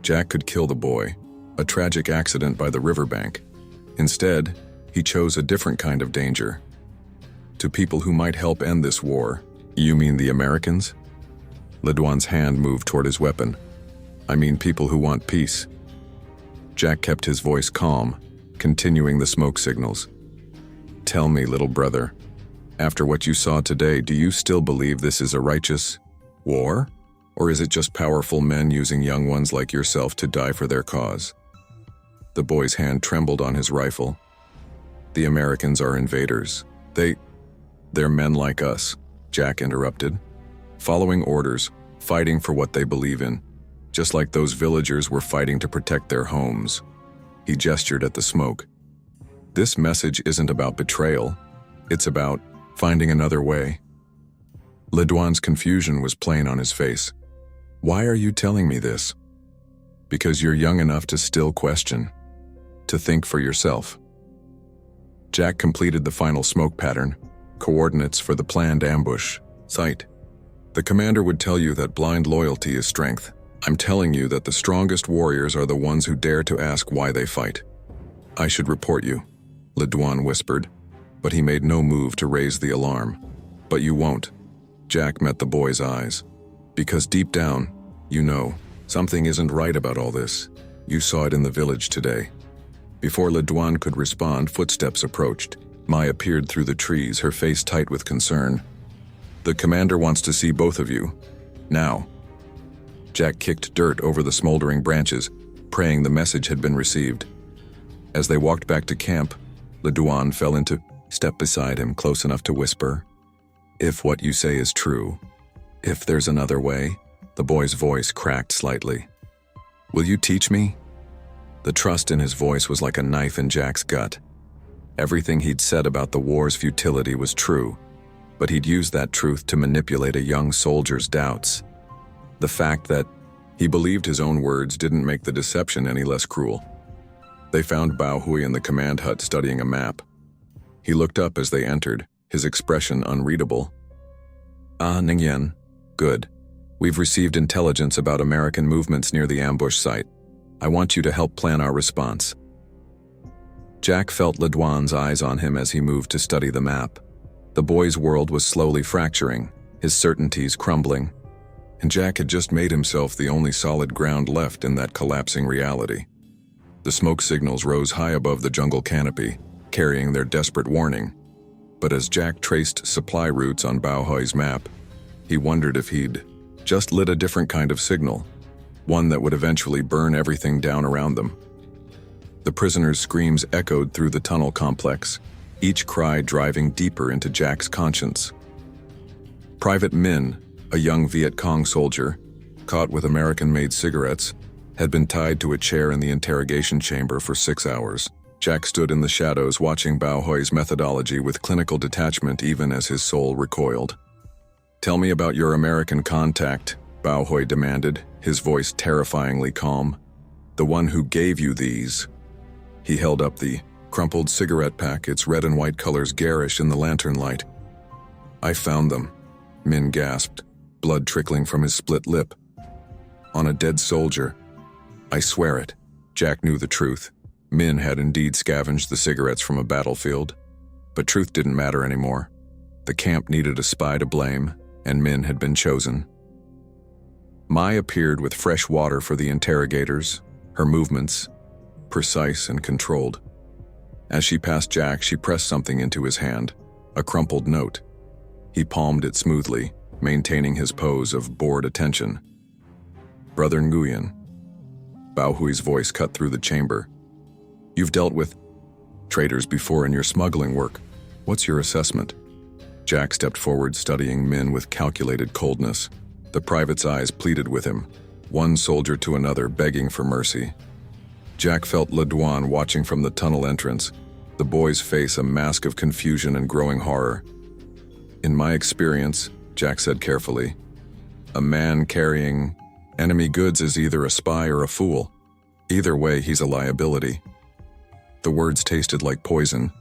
Speaker 1: Jack could kill the boy, a tragic accident by the riverbank. Instead, he chose a different kind of danger. To people who might help end this war. You mean the Americans? Le Duan's hand moved toward his weapon. I mean people who want peace. Jack kept his voice calm, continuing the smoke signals. Tell me, little brother, after what you saw today, do you still believe this is a righteous war? Or is it just powerful men using young ones like yourself to die for their cause? The boy's hand trembled on his rifle. The Americans are invaders. They're men like us, Jack interrupted. Following orders, fighting for what they believe in, just like those villagers were fighting to protect their homes. He gestured at the smoke. This message isn't about betrayal. It's about finding another way. Le Duan's confusion was plain on his face. Why are you telling me this? Because you're young enough to still question, to think for yourself. Jack completed the final smoke pattern, coordinates for the planned ambush site. The commander would tell you that blind loyalty is strength. I'm telling you that the strongest warriors are the ones who dare to ask why they fight. I should report you, Le Duan whispered, but he made no move to raise the alarm. But you won't. Jack met the boy's eyes. Because deep down, you know, something isn't right about all this. You saw it in the village today. Before Le Duan could respond, footsteps approached. Mai appeared through the trees, her face tight with concern. The commander wants to see both of you. Now. Jack kicked dirt over the smoldering branches, praying the message had been received. As they walked back to camp, Le Duan fell into step beside him, close enough to whisper, "If what you say is true, if there's another way," the boy's voice cracked slightly. "Will you teach me?" The trust in his voice was like a knife in Jack's gut. Everything he'd said about the war's futility was true, but he'd used that truth to manipulate a young soldier's doubts. The fact that he believed his own words didn't make the deception any less cruel. They found Bao Nguyen in the command hut studying a map. He looked up as they entered, his expression unreadable. "Ah, Ningyan. Good. We've received intelligence about American movements near the ambush site. I want you to help plan our response." Jack felt Le Duan's eyes on him as he moved to study the map. The boy's world was slowly fracturing, his certainties crumbling, and Jack had just made himself the only solid ground left in that collapsing reality. The smoke signals rose high above the jungle canopy, carrying their desperate warning. But as Jack traced supply routes on Bao Nguyen's map, he wondered if he'd just lit a different kind of signal, one that would eventually burn everything down around them. The prisoners' screams echoed through the tunnel complex, each cry driving deeper into Jack's conscience. Private Min, a young Viet Cong soldier, caught with American-made cigarettes, had been tied to a chair in the interrogation chamber for 6 hours. Jack stood in the shadows watching Bao Nguyen's methodology with clinical detachment even as his soul recoiled. "Tell me about your American contact," Bao Nguyen demanded, his voice terrifyingly calm. "The one who gave you these." He held up the crumpled cigarette pack, its red and white colors garish in the lantern light. "I found them," Min gasped, blood trickling from his split lip. "On a dead soldier. I swear it." Jack knew the truth. Min had indeed scavenged the cigarettes from a battlefield. But truth didn't matter anymore. The camp needed a spy to blame, and Min had been chosen. Mai appeared with fresh water for the interrogators, her movements precise and controlled. As she passed Jack, she pressed something into his hand, a crumpled note. He palmed it smoothly, maintaining his pose of bored attention. "Brother Nguyen." Bao Hui's voice cut through the chamber. "You've dealt with traitors before in your smuggling work. What's your assessment?" Jack stepped forward, studying Min with calculated coldness. The private's eyes pleaded with him, one soldier to another begging for mercy. Jack felt Le Duan watching from the tunnel entrance, the boy's face a mask of confusion and growing horror. "In my experience," Jack said carefully, "a man carrying enemy goods is either a spy or a fool. Either way, he's a liability." The words tasted like poison,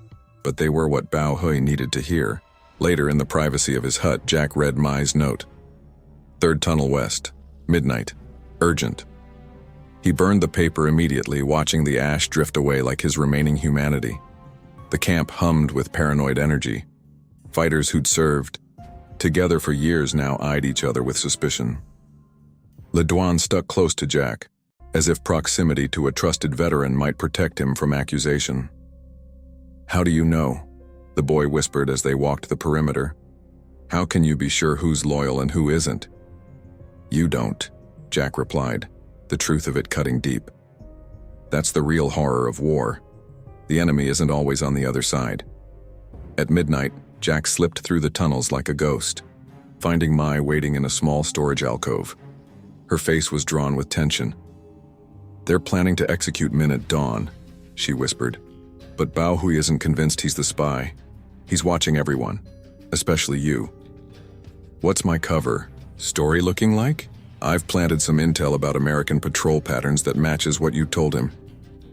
Speaker 1: but they were what Bao Nguyen needed to hear. Later, in the privacy of his hut, Jack read Mai's note. "3rd Tunnel West. Midnight. Urgent. He burned the paper immediately, watching the ash drift away like his remaining humanity. The camp hummed with paranoid energy. Fighters who'd served together for years now eyed each other with suspicion. Le Duan stuck close to Jack, as if proximity to a trusted veteran might protect him from accusation. "How do you know?" the boy whispered as they walked the perimeter. "How can you be sure who's loyal and who isn't?" "You don't," Jack replied, the truth of it cutting deep. "That's the real horror of war. The enemy isn't always on the other side." At midnight, Jack slipped through the tunnels like a ghost, finding Mai waiting in a small storage alcove. Her face was drawn with tension. "They're planning to execute Min at dawn," she whispered. "But Bao Hui isn't convinced he's the spy. He's watching everyone, especially you." "What's my cover story looking like?" "I've planted some intel about American patrol patterns that matches what you told him.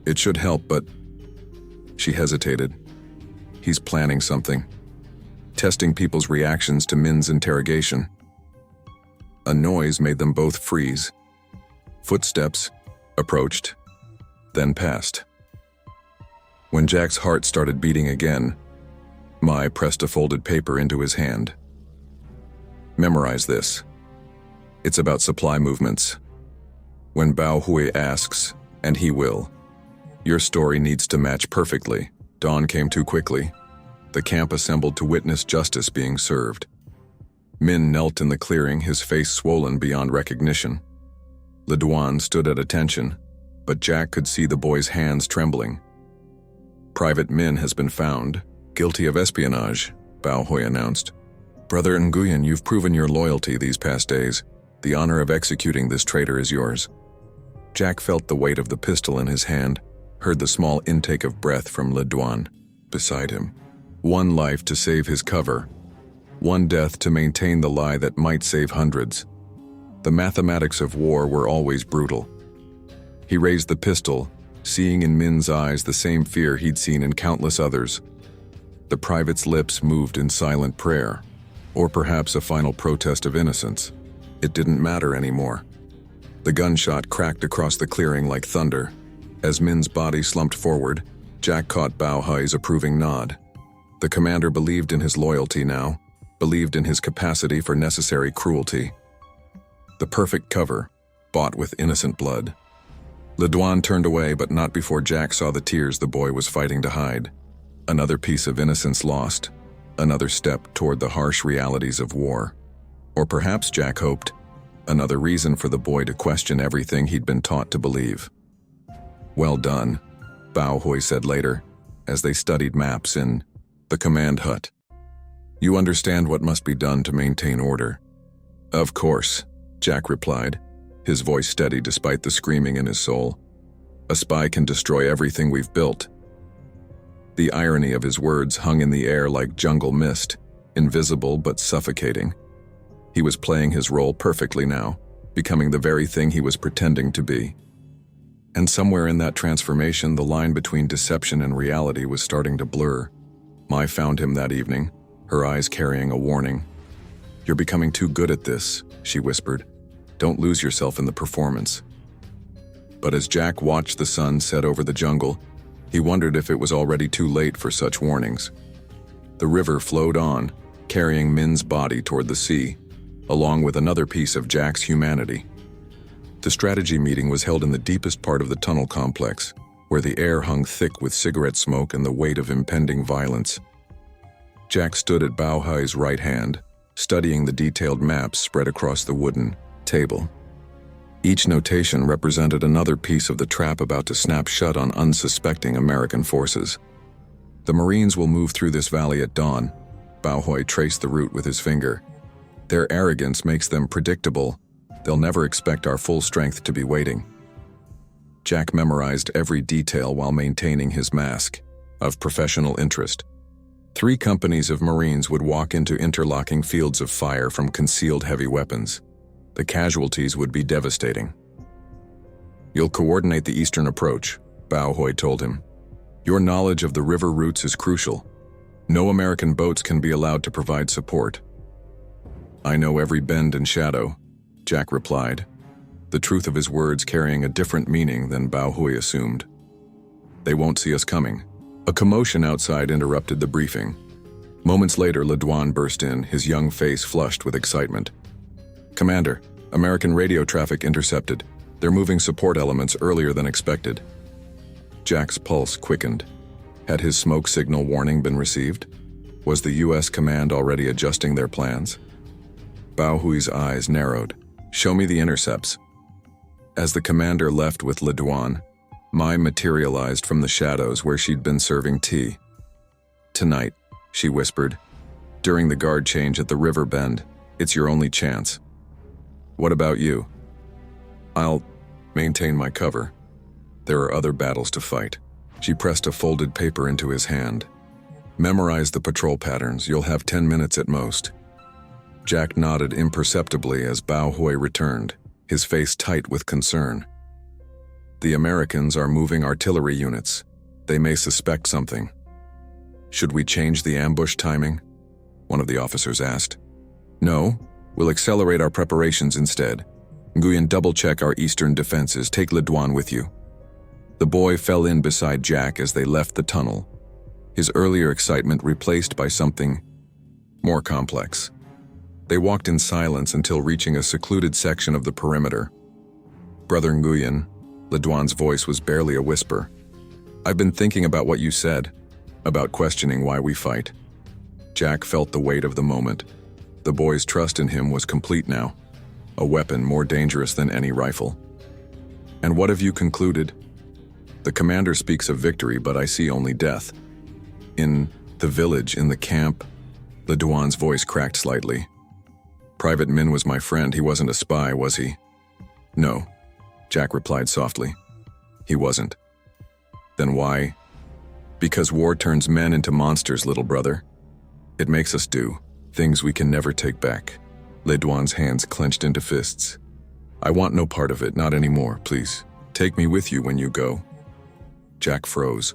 Speaker 1: It should help, but..." She hesitated. "He's planning something. Testing people's reactions to Min's interrogation." A noise made them both freeze. Footsteps approached, then passed. When Jack's heart started beating again, Mai pressed a folded paper into his hand. "Memorize this. It's about supply movements. When Bao Hui asks, and he will, your story needs to match perfectly." Dawn came too quickly. The camp assembled to witness justice being served. Min knelt in the clearing, his face swollen beyond recognition. Le Duan stood at attention, but Jack could see the boy's hands trembling. "Private Min has been found, guilty of espionage," Bao Hui announced. "Brother Nguyen, you've proven your loyalty these past days. The honor of executing this traitor is yours." Jack felt the weight of the pistol in his hand, heard the small intake of breath from Le Duan beside him. One life to save his cover, one death to maintain the lie that might save hundreds. The mathematics of war were always brutal. He raised the pistol, seeing in Min's eyes the same fear he'd seen in countless others. The private's lips moved in silent prayer, or perhaps a final protest of innocence. It didn't matter anymore. The gunshot cracked across the clearing like thunder. As Min's body slumped forward, Jack caught Bao Hui's approving nod. The commander believed in his loyalty now, believed in his capacity for necessary cruelty. The perfect cover, bought with innocent blood. Le Duan turned away, but not before Jack saw the tears the boy was fighting to hide. Another piece of innocence lost, another step toward the harsh realities of war. Or perhaps, Jack hoped, another reason for the boy to question everything he'd been taught to believe. "Well done," Bao Hui said later, as they studied maps in the command hut. "You understand what must be done to maintain order." "Of course," Jack replied, his voice steady despite the screaming in his soul. "A spy can destroy everything we've built." The irony of his words hung in the air like jungle mist, invisible but suffocating. He was playing his role perfectly now, becoming the very thing he was pretending to be. And somewhere in that transformation, the line between deception and reality was starting to blur. Mai found him that evening, her eyes carrying a warning. "You're becoming too good at this," she whispered. "Don't lose yourself in the performance." But as Jack watched the sun set over the jungle, he wondered if it was already too late for such warnings. The river flowed on, carrying Min's body toward the sea, along with another piece of Jack's humanity. The strategy meeting was held in the deepest part of the tunnel complex, where the air hung thick with cigarette smoke and the weight of impending violence. Jack stood at Bao Hui's right hand, studying the detailed maps spread across the wooden table. Each notation represented another piece of the trap about to snap shut on unsuspecting American forces. "The Marines will move through this valley at dawn," Bao Hui traced the route with his finger. "Their arrogance makes them predictable. They'll never expect our full strength to be waiting." Jack memorized every detail while maintaining his mask of professional interest. 3 companies of Marines would walk into interlocking fields of fire from concealed heavy weapons. The casualties would be devastating. "You'll coordinate the eastern approach," Bao Hui told him. "Your knowledge of the river routes is crucial. No American boats can be allowed to provide support." "I know every bend and shadow," Jack replied, the truth of his words carrying a different meaning than Bao Hui assumed. They won't see us coming. A commotion outside interrupted the briefing. Moments later, Le Duan burst in, his young face flushed with excitement. "Commander, American radio traffic intercepted. They're moving support elements earlier than expected." Jack's pulse quickened. Had his smoke signal warning been received? Was the U.S. command already adjusting their plans? Bao Hui's eyes narrowed. "Show me the intercepts." As the commander left with Le Duan, Mai materialized from the shadows where she'd been serving tea. "Tonight," she whispered, "during the guard change at the river bend, it's your only chance." "What about you?" "I'll maintain my cover. There are other battles to fight." She pressed a folded paper into his hand. "Memorize the patrol patterns. You'll have 10 minutes at most." Jack nodded imperceptibly as Bao Hui returned, his face tight with concern. "The Americans are moving artillery units. They may suspect something." "Should we change the ambush timing?" one of the officers asked. "No, we'll accelerate our preparations instead. Nguyen, double-check our eastern defenses. Take Le Duan with you." The boy fell in beside Jack as they left the tunnel, his earlier excitement replaced by something more complex. They walked in silence until reaching a secluded section of the perimeter. "Brother Nguyen," Le Duan's voice was barely a whisper, "I've been thinking about what you said, about questioning why we fight." Jack felt the weight of the moment. The boy's trust in him was complete now, a weapon more dangerous than any rifle. "And what have you concluded?" "The commander speaks of victory, but I see only death." "In the village, in the camp?" Le Duan's voice cracked slightly. "Private Min was my friend. He wasn't a spy, was he?" "No," Jack replied softly. "He wasn't." "Then why?" "Because war turns men into monsters, little brother. It makes us do things we can never take back." Le Duan's hands clenched into fists. "I want no part of it, not anymore, please. Take me with you when you go." Jack froze.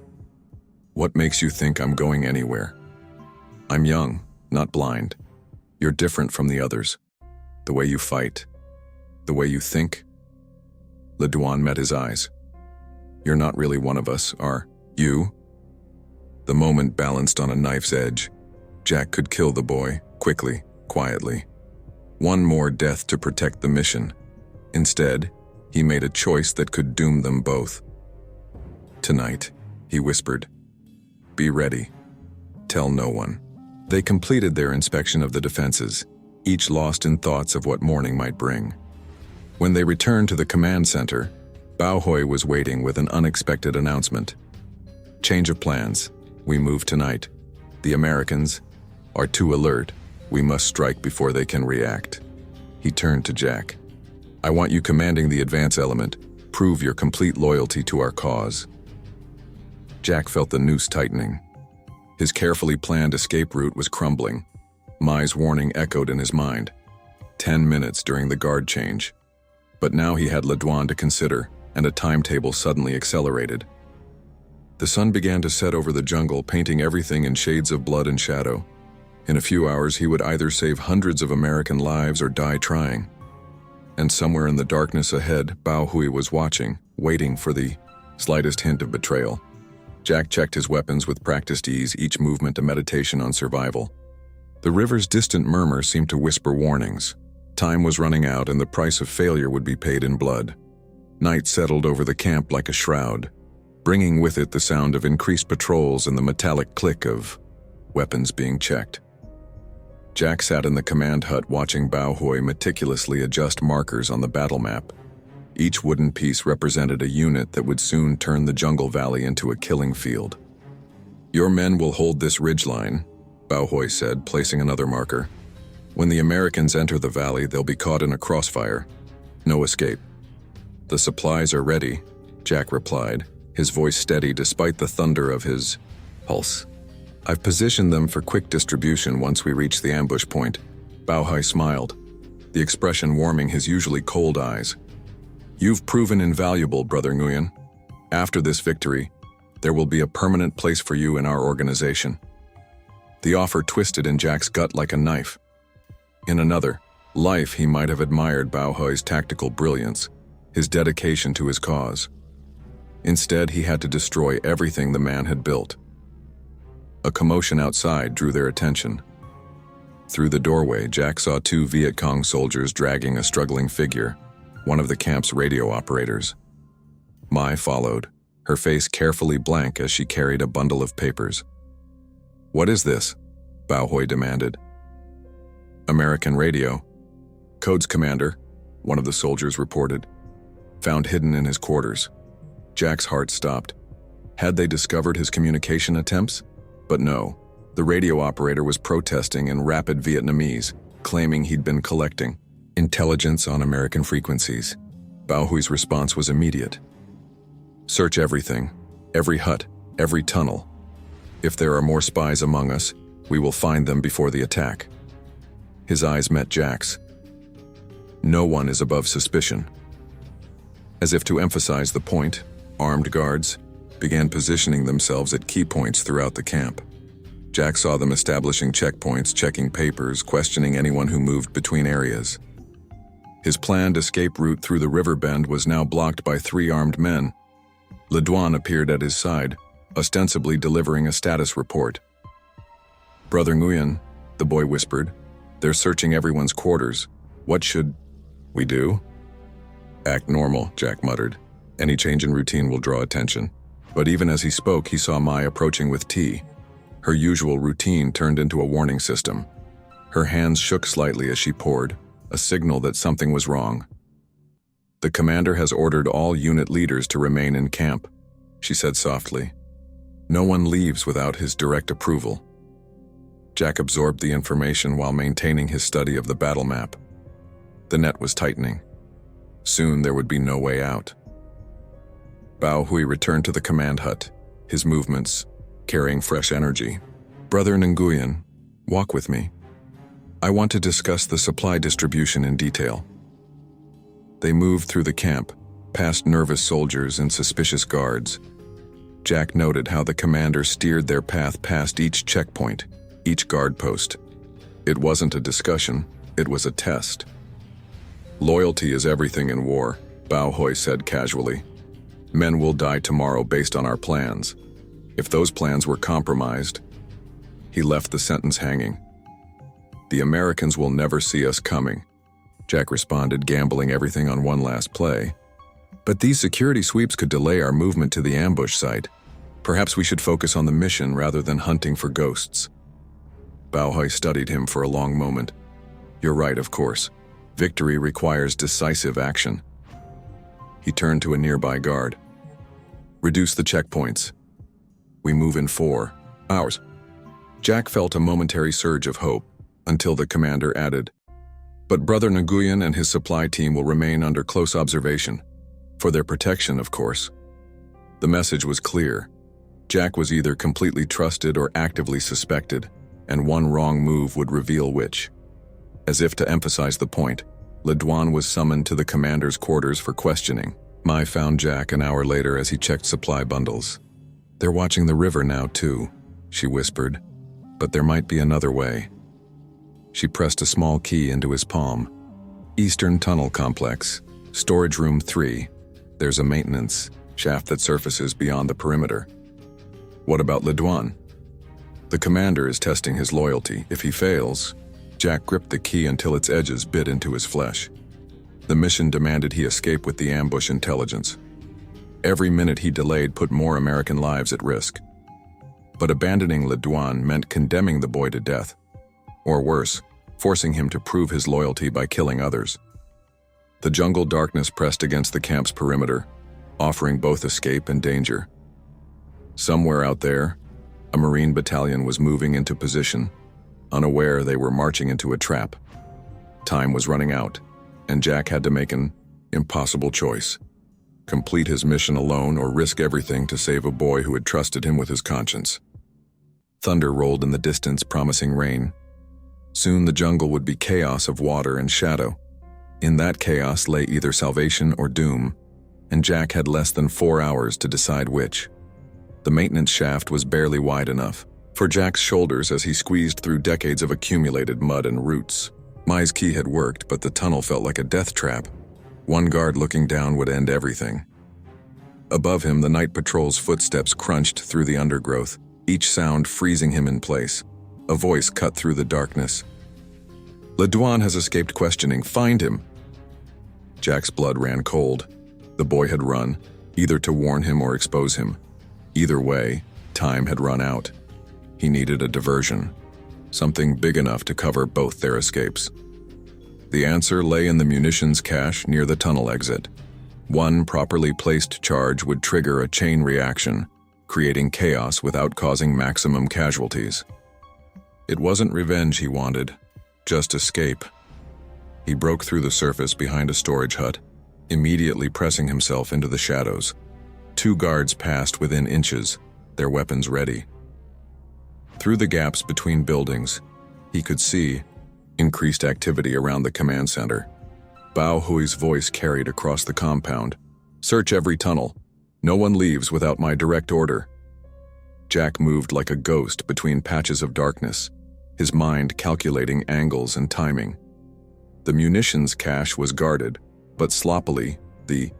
Speaker 1: "What makes you think I'm going anywhere?" "I'm young, not blind. You're different from the others. The way you fight, the way you think." Le Duan met his eyes. "You're not really one of us, are you?" The moment balanced on a knife's edge. Jack could kill the boy, quickly, quietly. One more death to protect the mission. Instead, he made a choice that could doom them both. "Tonight," he whispered. "Be ready. Tell no one." They completed their inspection of the defenses, each lost in thoughts of what morning might bring. When they returned to the command center, Bao Hui was waiting with an unexpected announcement. "Change of plans. We move tonight. The Americans are too alert. We must strike before they can react." He turned to Jack. "I want you commanding the advance element. Prove your complete loyalty to our cause." Jack felt the noose tightening. His carefully planned escape route was crumbling. Mai's warning echoed in his mind. 10 minutes during the guard change. But now he had Le Duan to consider, and a timetable suddenly accelerated. The sun began to set over the jungle, painting everything in shades of blood and shadow. In a few hours, he would either save hundreds of American lives or die trying. And somewhere in the darkness ahead, Bao Hui was watching, waiting for the slightest hint of betrayal. Jack checked his weapons with practiced ease, each movement a meditation on survival. The river's distant murmur seemed to whisper warnings. Time was running out, and the price of failure would be paid in blood. Night settled over the camp like a shroud, bringing with it the sound of increased patrols and the metallic click of weapons being checked. Jack sat in the command hut watching Bao Hui meticulously adjust markers on the battle map. Each wooden piece represented a unit that would soon turn the jungle valley into a killing field. "Your men will hold this ridgeline," Bao Hui said, placing another marker. "When the Americans enter the valley, they'll be caught in a crossfire. No escape." "The supplies are ready," Jack replied, his voice steady despite the thunder of his pulse. "I've positioned them for quick distribution once we reach the ambush point." Bao Hui smiled, the expression warming his usually cold eyes. "You've proven invaluable, Brother Nguyen. After this victory, there will be a permanent place for you in our organization." The offer twisted in Jack's gut like a knife. In another life, he might have admired Bao Hui's tactical brilliance, his dedication to his cause. Instead, he had to destroy everything the man had built. A commotion outside drew their attention. Through the doorway, Jack saw two Viet Cong soldiers dragging a struggling figure, one of the camp's radio operators. Mai followed, her face carefully blank as she carried a bundle of papers. "What is this?" Bao Nguyen demanded. "American radio. Codes, Commander," one of the soldiers reported. "Found hidden in his quarters." Jack's heart stopped. Had they discovered his communication attempts? But no, the radio operator was protesting in rapid Vietnamese, claiming he'd been collecting intelligence on American frequencies. Bao Hui's response was immediate. "Search everything, every hut, every tunnel. If there are more spies among us, we will find them before the attack." His eyes met Jack's. "No one is above suspicion." As if to emphasize the point, armed guards began positioning themselves at key points throughout the camp. Jack saw them establishing checkpoints, checking papers, questioning anyone who moved between areas. His planned escape route through the river bend was now blocked by 3 armed men. Le Duan appeared at his side, ostensibly delivering a status report. "Brother Nguyen," the boy whispered, "they're searching everyone's quarters. What should we do?" "Act normal," Jack muttered. "Any change in routine will draw attention." But even as he spoke, he saw Mai approaching with tea. Her usual routine turned into a warning system. Her hands shook slightly as she poured, a signal that something was wrong. "The commander has ordered all unit leaders to remain in camp," she said softly. "No one leaves without his direct approval." Jack absorbed the information while maintaining his study of the battle map. The net was tightening. Soon there would be no way out. Bao Hui returned to the command hut, his movements carrying fresh energy. "Brother Nguyen, walk with me. I want to discuss the supply distribution in detail." They moved through the camp, past nervous soldiers and suspicious guards. Jack noted how the commander steered their path past each checkpoint, each guard post. It wasn't a discussion, it was a test. "Loyalty is everything in war," Bao Hui said casually. "Men will die tomorrow based on our plans. If those plans were compromised..." He left the sentence hanging. "The Americans will never see us coming," Jack responded, gambling everything on one last play. "But these security sweeps could delay our movement to the ambush site. Perhaps we should focus on the mission rather than hunting for ghosts." Bao Hui studied him for a long moment. "You're right, of course. Victory requires decisive action." He turned to a nearby guard. "Reduce the checkpoints. We move in 4 hours." Jack felt a momentary surge of hope, until the commander added, "But Brother Nguyen and his supply team will remain under close observation. For their protection, of course." The message was clear. Jack was either completely trusted or actively suspected, and one wrong move would reveal which. As if to emphasize the point, Le Duan was summoned to the commander's quarters for questioning. Mai found Jack an hour later as he checked supply bundles. "They're watching the river now, too," she whispered, "but there might be another way." She pressed a small key into his palm. "Eastern Tunnel Complex, Storage Room 3. There's a maintenance shaft that surfaces beyond the perimeter." "What about Le Duan?" "The commander is testing his loyalty. If he fails..." Jack gripped the key until its edges bit into his flesh. The mission demanded he escape with the ambush intelligence. Every minute he delayed put more American lives at risk. But abandoning Le Duan meant condemning the boy to death. Or worse, forcing him to prove his loyalty by killing others. The jungle darkness pressed against the camp's perimeter, offering both escape and danger. Somewhere out there, a Marine battalion was moving into position, unaware they were marching into a trap. Time was running out, and Jack had to make an impossible choice: complete his mission alone or risk everything to save a boy who had trusted him with his conscience. Thunder rolled in the distance, promising rain. Soon the jungle would be chaos of water and shadow. In that chaos lay either salvation or doom, and Jack had less than 4 hours to decide which. The maintenance shaft was barely wide enough for Jack's shoulders as he squeezed through decades of accumulated mud and roots. Mai's key had worked, but the tunnel felt like a death trap. One guard looking down would end everything. Above him, the night patrol's footsteps crunched through the undergrowth, each sound freezing him in place. A voice cut through the darkness. "Le Duan has escaped questioning. Find him!" Jack's blood ran cold. The boy had run, either to warn him or expose him. Either way, time had run out. He needed a diversion, something big enough to cover both their escapes. The answer lay in the munitions cache near the tunnel exit. One properly placed charge would trigger a chain reaction, creating chaos without causing maximum casualties. It wasn't revenge he wanted, just escape. He broke through the surface behind a storage hut, immediately pressing himself into the shadows. Two guards passed within inches, their weapons ready. Through the gaps between buildings, he could see increased activity around the command center. Bao Hui's voice carried across the compound. "Search every tunnel. No one leaves without my direct order." Jack moved like a ghost between patches of darkness, his mind calculating angles and timing. The munitions cache was guarded, but sloppily, the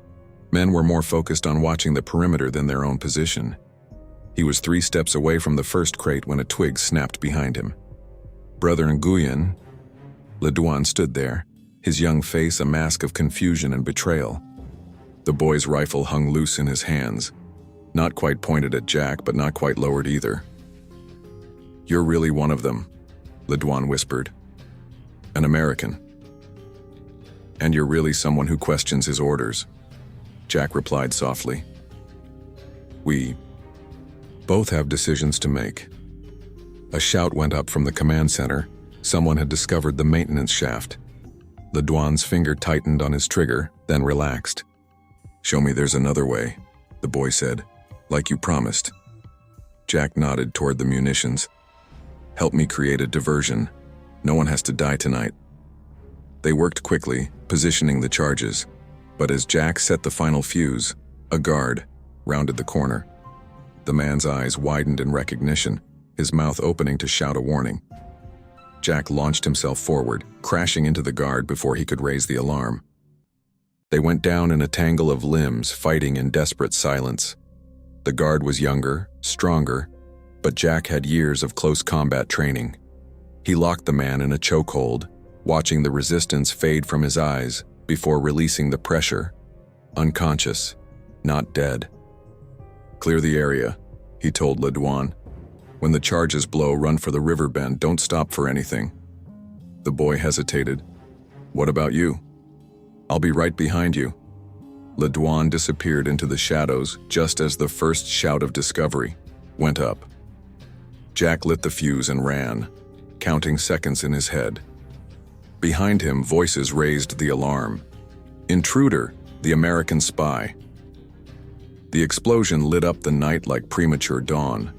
Speaker 1: men were more focused on watching the perimeter than their own position. He was 3 steps away from the first crate when a twig snapped behind him. Brother Nguyen, Le Duan stood there, his young face a mask of confusion and betrayal. The boy's rifle hung loose in his hands, not quite pointed at Jack, but not quite lowered either. "You're really one of them," Le Duan whispered. "An American. And you're really someone who questions his orders," Jack replied softly. "We both have decisions to make." A shout went up from the command center. Someone had discovered the maintenance shaft. Le Duan's finger tightened on his trigger, then relaxed. "Show me there's another way," the boy said, "like you promised." Jack nodded toward the munitions. "Help me create a diversion. No one has to die tonight." They worked quickly, positioning the charges, but as Jack set the final fuse, a guard rounded the corner. The man's eyes widened in recognition, his mouth opening to shout a warning. Jack launched himself forward, crashing into the guard before he could raise the alarm. They went down in a tangle of limbs, fighting in desperate silence. The guard was younger, stronger, but Jack had years of close combat training. He locked the man in a chokehold, watching the resistance fade from his eyes before releasing the pressure. Unconscious, not dead. "Clear the area," he told Le Duan. "When the charges blow, run for the river bend. Don't stop for anything." The boy hesitated. "What about you?" "I'll be right behind you." Le Duan disappeared into the shadows just as the first shout of discovery went up. Jack lit the fuse and ran, counting seconds in his head. Behind him, voices raised the alarm. "Intruder, the American spy." The explosion lit up the night like premature dawn.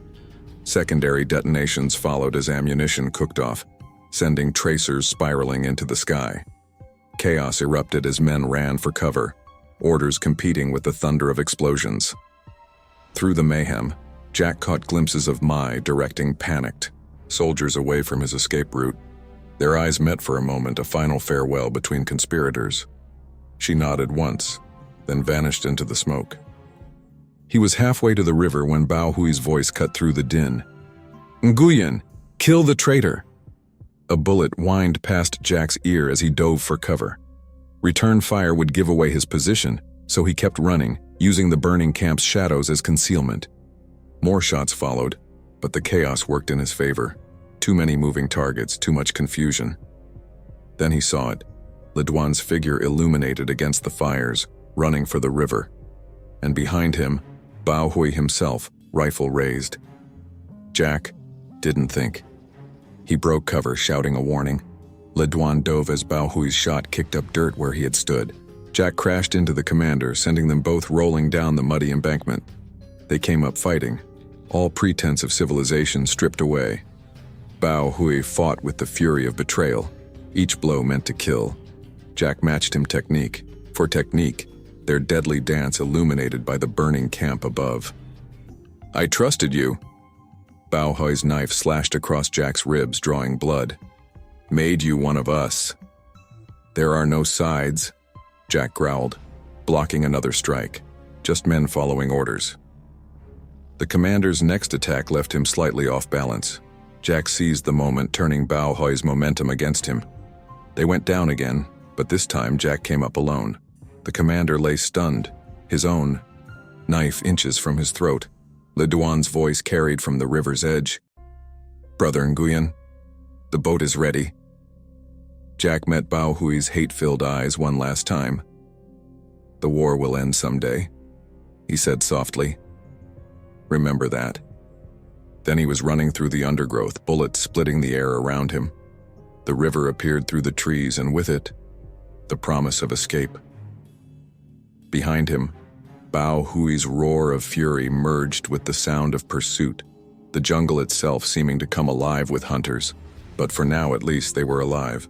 Speaker 1: Secondary detonations followed as ammunition cooked off, sending tracers spiraling into the sky. Chaos erupted as men ran for cover, orders competing with the thunder of explosions. Through the mayhem, Jack caught glimpses of Mai directing panicked soldiers away from his escape route. Their eyes met for a moment, a final farewell between conspirators. She nodded once, then vanished into the smoke. He was halfway to the river when Bao Hui's voice cut through the din. "Nguyen, kill the traitor!" A bullet whined past Jack's ear as he dove for cover. Return fire would give away his position, so he kept running, using the burning camp's shadows as concealment. More shots followed, but the chaos worked in his favor. Too many moving targets, too much confusion. Then he saw it. Le Duan's figure illuminated against the fires, running for the river. And behind him, Bao Hui himself, rifle raised. Jack didn't think. He broke cover, shouting a warning. Le Duan dove as Bao Hui's shot kicked up dirt where he had stood. Jack crashed into the commander, sending them both rolling down the muddy embankment. They came up fighting, all pretense of civilization stripped away. Bao Hui fought with the fury of betrayal. Each blow meant to kill. Jack matched him technique for technique, their deadly dance illuminated by the burning camp above. "I trusted you." Bao Hui's knife slashed across Jack's ribs, drawing blood. "Made you one of us." "There are no sides." Jack growled, blocking another strike. Just men following orders. The commander's next attack left him slightly off balance. Jack seized the moment, turning Bao Hui's momentum against him. They went down again, but this time Jack came up alone. The commander lay stunned, his own knife inches from his throat. Le Duan's voice carried from the river's edge. "Brother Nguyen, the boat is ready." Jack met Bao Hui's hate-filled eyes one last time. "The war will end someday," he said softly. "Remember that." Then he was running through the undergrowth, bullets splitting the air around him. The river appeared through the trees, and with it, the promise of escape. Behind him, Bao Hui's roar of fury merged with the sound of pursuit, the jungle itself seeming to come alive with hunters. But for now, at least, they were alive.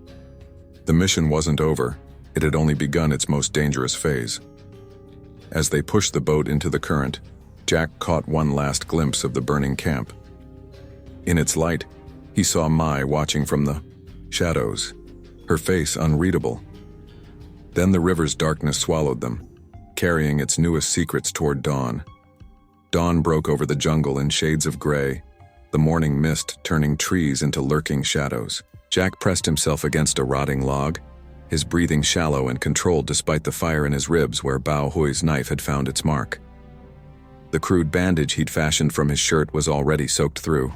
Speaker 1: The mission wasn't over. It had only begun its most dangerous phase. As they pushed the boat into the current, Jack caught one last glimpse of the burning camp. In its light, he saw Mai watching from the shadows, her face unreadable. Then the river's darkness swallowed them, carrying its newest secrets toward dawn. Dawn broke over the jungle in shades of gray, the morning mist turning trees into lurking shadows. Jack pressed himself against a rotting log, his breathing shallow and controlled despite the fire in his ribs where Bao Hui's knife had found its mark. The crude bandage he'd fashioned from his shirt was already soaked through.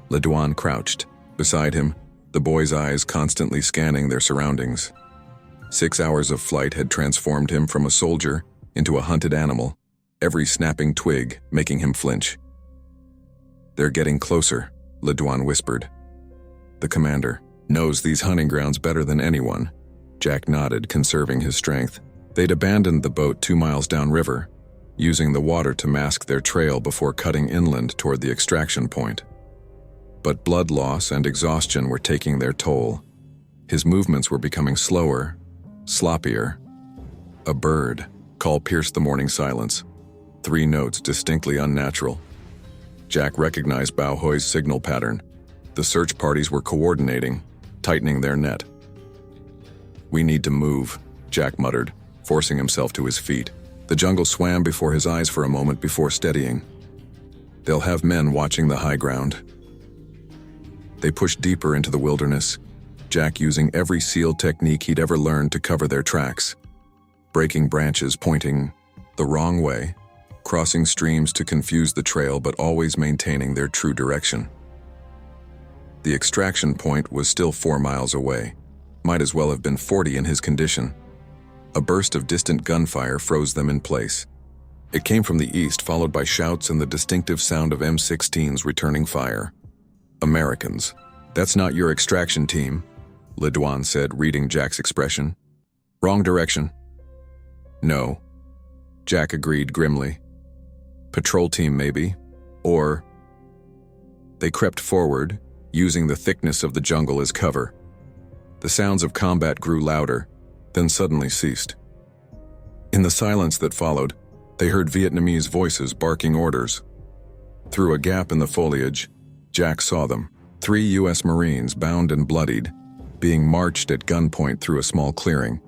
Speaker 1: Le Duan crouched. Beside him, the boy's eyes constantly scanning their surroundings. 6 hours of flight had transformed him from a soldier into a hunted animal, every snapping twig making him flinch. "They're getting closer," Le Duan whispered. "The commander knows these hunting grounds better than anyone." Jack nodded, conserving his strength. They'd abandoned the boat 2 miles downriver, using the water to mask their trail before cutting inland toward the extraction point. But blood loss and exhaustion were taking their toll. His movements were becoming slower, sloppier. A bird call pierced the morning silence, 3 notes distinctly unnatural. Jack recognized Bao Hui's signal pattern. The search parties were coordinating, tightening their net. "We need to move," Jack muttered, forcing himself to his feet. The jungle swam before his eyes for a moment before steadying. "They'll have men watching the high ground." They pushed deeper into the wilderness, Jack using every SEAL technique he'd ever learned to cover their tracks. Breaking branches pointing the wrong way, crossing streams to confuse the trail but always maintaining their true direction. The extraction point was still 4 miles away. Might as well have been 40 in his condition. A burst of distant gunfire froze them in place. It came from the east, followed by shouts and the distinctive sound of M16s returning fire. "Americans. That's not your extraction team," Le Duan said, reading Jack's expression. "Wrong direction." "No," Jack agreed grimly. "Patrol team, maybe. Or..." They crept forward, using the thickness of the jungle as cover. The sounds of combat grew louder, then suddenly ceased. In the silence that followed, they heard Vietnamese voices barking orders. Through a gap in the foliage, Jack saw them, 3 U.S. Marines bound and bloodied, being marched at gunpoint through a small clearing.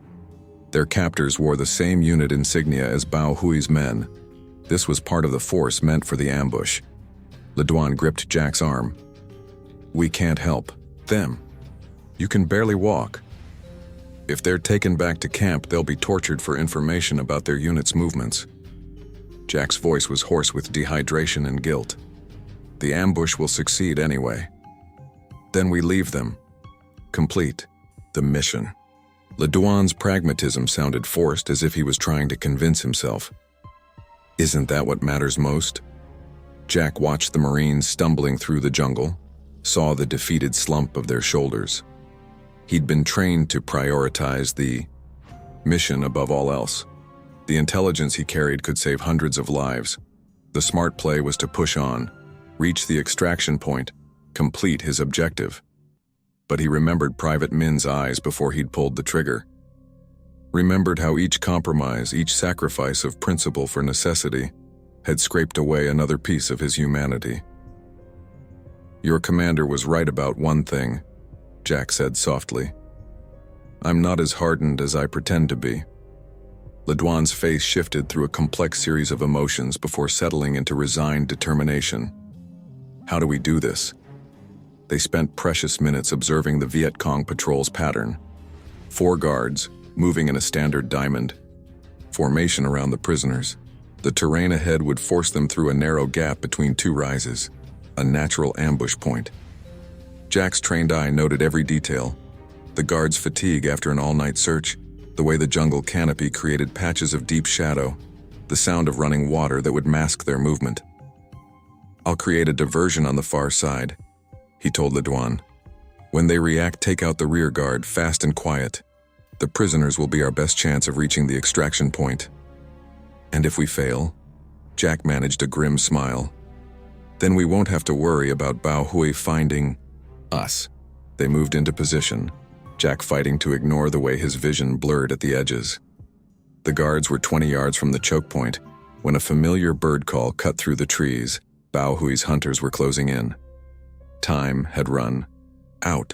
Speaker 1: Their captors wore the same unit insignia as Bao Hui's men. This was part of the force meant for the ambush. Le Duan gripped Jack's arm. "We can't help them. You can barely walk. If they're taken back to camp, they'll be tortured for information about their unit's movements." Jack's voice was hoarse with dehydration and guilt. "The ambush will succeed anyway. Then we leave them. Complete the mission." Le Duan's pragmatism sounded forced, as if he was trying to convince himself. Isn't that what matters most? Jack watched the Marines stumbling through the jungle, saw the defeated slump of their shoulders. He'd been trained to prioritize the mission above all else. The intelligence he carried could save hundreds of lives. The smart play was to push on, reach the extraction point, complete his objective. But he remembered Private Min's eyes before he'd pulled the trigger. Remembered how each compromise, each sacrifice of principle for necessity, had scraped away another piece of his humanity. "Your commander was right about one thing," Jack said softly. I'm not as hardened as I pretend to be. Le Duan's face shifted through a complex series of emotions before settling into resigned determination. How do we do this? They spent precious minutes observing the Viet Cong patrol's pattern. 4 guards, moving in a standard diamond formation around the prisoners. The terrain ahead would force them through a narrow gap between 2 rises, a natural ambush point. Jack's trained eye noted every detail: the guards' fatigue after an all-night search, the way the jungle canopy created patches of deep shadow, the sound of running water that would mask their movement. "I'll create a diversion on the far side," he told Le Duan. "When they react, take out the rear guard, fast and quiet. The prisoners will be our best chance of reaching the extraction point." "And if we fail?" Jack managed a grim smile. "Then we won't have to worry about Bao Nguyen finding us." They moved into position, Jack fighting to ignore the way his vision blurred at the edges. The guards were 20 yards from the choke point when a familiar bird call cut through the trees. Bao Nguyen's hunters were closing in. Time had run out.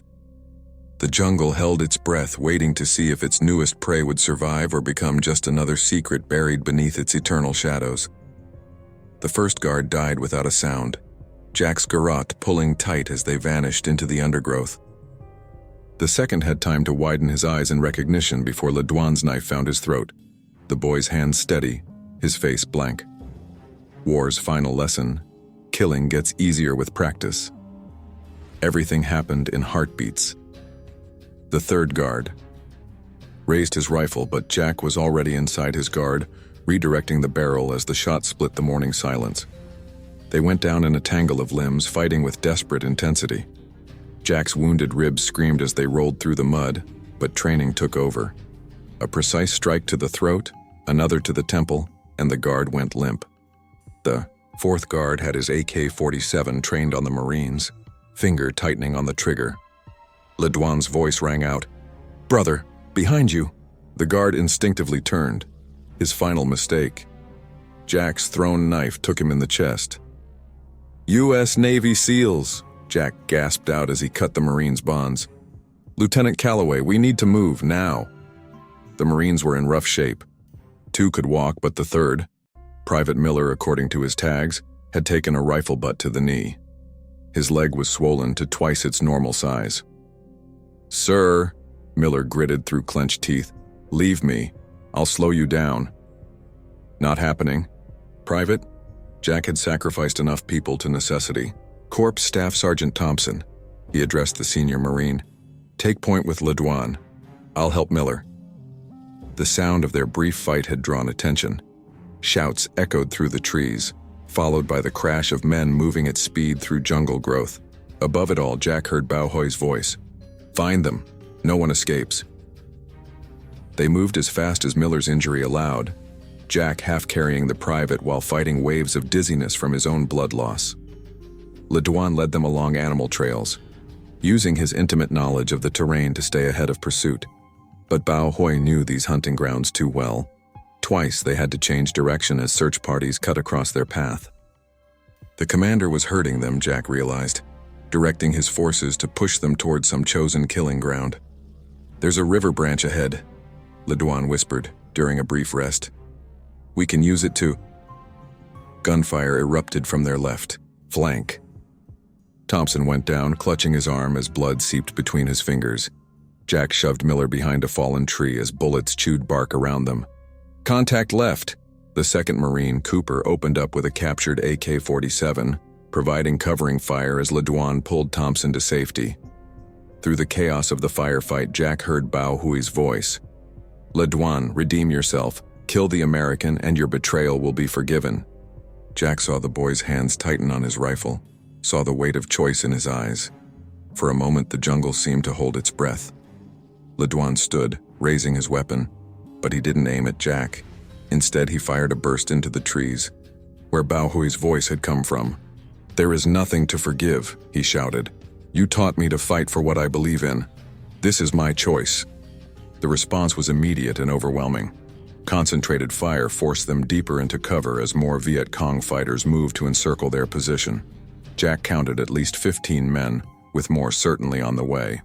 Speaker 1: The jungle held its breath, waiting to see if its newest prey would survive or become just another secret buried beneath its eternal shadows. The first guard died without a sound, Jack's garrote pulling tight as they vanished into the undergrowth. The second had time to widen his eyes in recognition before Le Duan's knife found his throat, the boy's hands steady, his face blank. War's final lesson: killing gets easier with practice. Everything happened in heartbeats. The third guard raised his rifle, but Jack was already inside his guard, redirecting the barrel as the shot split the morning silence. They went down in a tangle of limbs, fighting with desperate intensity. Jack's wounded ribs screamed as they rolled through the mud, but training took over. A precise strike to the throat, another to the temple, and the guard went limp. The fourth guard had his AK-47 trained on the Marines, finger tightening on the trigger. Le Duan's voice rang out, "Brother, behind you!" The guard instinctively turned, his final mistake. Jack's thrown knife took him in the chest. "U.S. Navy SEALs!" Jack gasped out as he cut the Marine's bonds. "Lieutenant Calloway, we need to move, now." The Marines were in rough shape. 2 could walk, but the third, Private Miller according to his tags, had taken a rifle butt to the knee. His leg was swollen to twice its normal size. "Sir," Miller gritted through clenched teeth, "leave me. I'll slow you down." "Not happening. Private?" Jack had sacrificed enough people to necessity. "Corps Staff Sergeant Thompson," he addressed the senior Marine. "Take point with Le Duan. I'll help Miller." The sound of their brief fight had drawn attention. Shouts echoed through the trees, followed by the crash of men moving at speed through jungle growth. Above it all, Jack heard Bao Nguyen's voice. "Find them. No one escapes." They moved as fast as Miller's injury allowed, Jack half carrying the private while fighting waves of dizziness from his own blood loss. Le Duan led them along animal trails, using his intimate knowledge of the terrain to stay ahead of pursuit. But Bao Nguyen knew these hunting grounds too well. Twice they had to change direction as search parties cut across their path. The commander was hurting them, Jack realized, directing his forces to push them towards some chosen killing ground. "There's a river branch ahead," Le Duan whispered during a brief rest. "We can use it to—" Gunfire erupted from their left flank. Thompson went down, clutching his arm as blood seeped between his fingers. Jack shoved Miller behind a fallen tree as bullets chewed bark around them. "Contact left!" The second Marine, Cooper, opened up with a captured AK-47, providing covering fire as Le Duan pulled Thompson to safety. Through the chaos of the firefight, Jack heard Bao Nguyen's voice. "Le Duan, redeem yourself. Kill the American and your betrayal will be forgiven." Jack saw the boy's hands tighten on his rifle, saw the weight of choice in his eyes. For a moment, the jungle seemed to hold its breath. Le Duan stood, raising his weapon, but he didn't aim at Jack. Instead, he fired a burst into the trees, where Bao Nguyen's voice had come from. "There is nothing to forgive," he shouted. "You taught me to fight for what I believe in. This is my choice." The response was immediate and overwhelming. Concentrated fire forced them deeper into cover as more Viet Cong fighters moved to encircle their position. Jack counted at least 15 men, with more certainly on the way.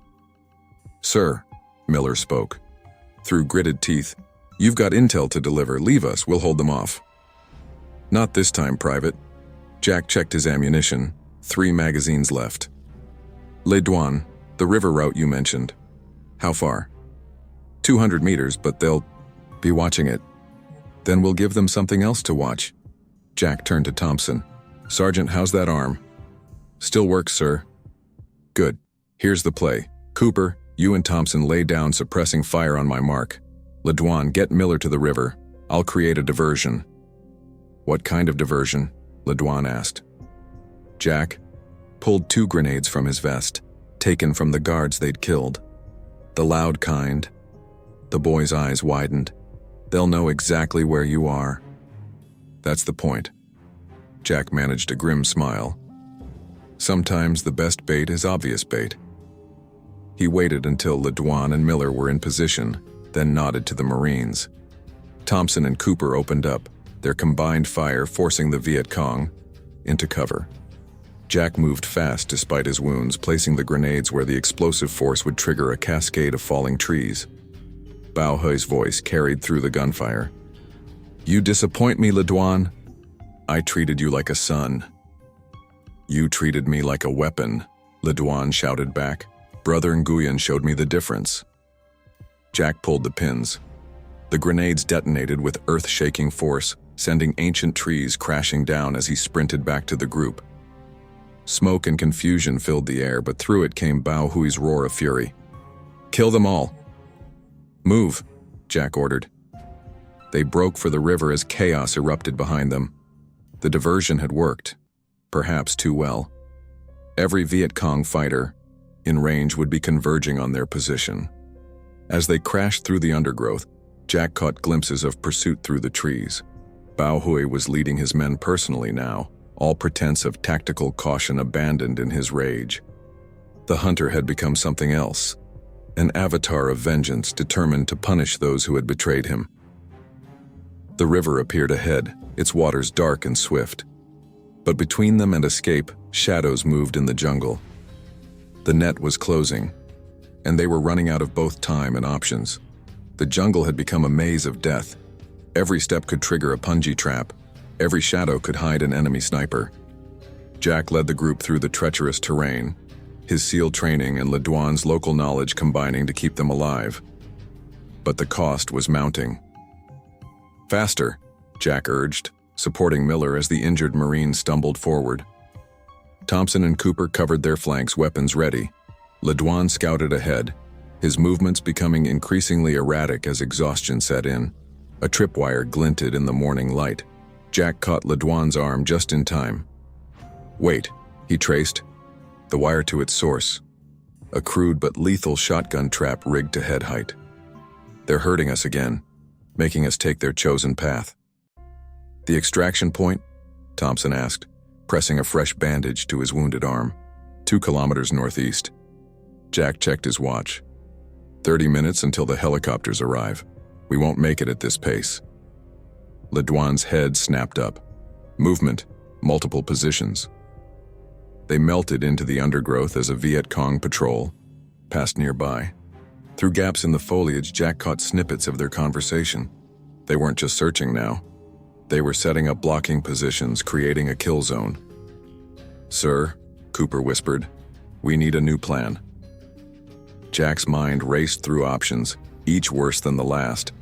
Speaker 1: "Sir," Miller spoke. Through gritted teeth, "You've got intel to deliver. Leave us, we'll hold them off." "Not this time, Private." Jack checked his ammunition. 3 magazines left. "Les Douanes, the river route you mentioned. How far?" 200 meters, but they'll be watching it. Then we'll give them something else to watch." Jack turned to Thompson. "Sergeant, how's that arm?" "Still works, sir." "Good. Here's the play. Cooper, you and Thompson lay down suppressing fire on my mark. Le Douane, get Miller to the river. I'll create a diversion." "What kind of diversion?" Le Douane asked. Jack pulled 2 grenades from his vest, taken from the guards they'd killed. "The loud kind." The boy's eyes widened. "They'll know exactly where you are." "That's the point." Jack managed a grim smile. "Sometimes the best bait is obvious bait." He waited until Le Douane and Miller were in position, then nodded to the Marines. Thompson and Cooper opened up, their combined fire forcing the Viet Cong into cover. Jack moved fast despite his wounds, placing the grenades where the explosive force would trigger a cascade of falling trees. Bao Hui's voice carried through the gunfire. "You disappoint me, Le Douane. I treated you like a son." "You treated me like a weapon," Le Douane shouted back. "Brother Nguyen showed me the difference." Jack pulled the pins. The grenades detonated with earth-shaking force, sending ancient trees crashing down as he sprinted back to the group. Smoke and confusion filled the air, but through it came Bao Hui's roar of fury. "Kill them all!" "Move," Jack ordered. They broke for the river as chaos erupted behind them. The diversion had worked, perhaps too well. Every Viet Cong fighter in range would be converging on their position. As they crashed through the undergrowth, Jack caught glimpses of pursuit through the trees. Bao Hui was leading his men personally now, all pretense of tactical caution abandoned in his rage. The hunter had become something else, an avatar of vengeance determined to punish those who had betrayed him. The river appeared ahead, its waters dark and swift. But between them and escape, shadows moved in the jungle. The net was closing, and they were running out of both time and options. The jungle had become a maze of death. Every step could trigger a punji trap. Every shadow could hide an enemy sniper. Jack led the group through the treacherous terrain, his SEAL training and Le Douane's local knowledge combining to keep them alive. But the cost was mounting. "Faster," Jack urged, supporting Miller as the injured Marine stumbled forward. Thompson and Cooper covered their flanks, weapons ready. Le Douane scouted ahead, his movements becoming increasingly erratic as exhaustion set in. A tripwire glinted in the morning light. Jack caught Le Douane's arm just in time. "Wait," he traced, the wire to its source. A crude but lethal shotgun trap rigged to head height. "They're hurting us again, making us take their chosen path." "The extraction point?" Thompson asked, pressing a fresh bandage to his wounded arm. 2 kilometers northeast. Jack checked his watch. 30 minutes until the helicopters arrive. We won't make it at this pace. Le Douane's head snapped up. Movement, multiple positions. They melted into the undergrowth as a Viet Cong patrol passed nearby. Through gaps in the foliage, Jack caught snippets of their conversation. They weren't just searching now. They were setting up blocking positions, creating a kill zone. "Sir," Cooper whispered, "we need a new plan." Jack's mind raced through options, each worse than the last.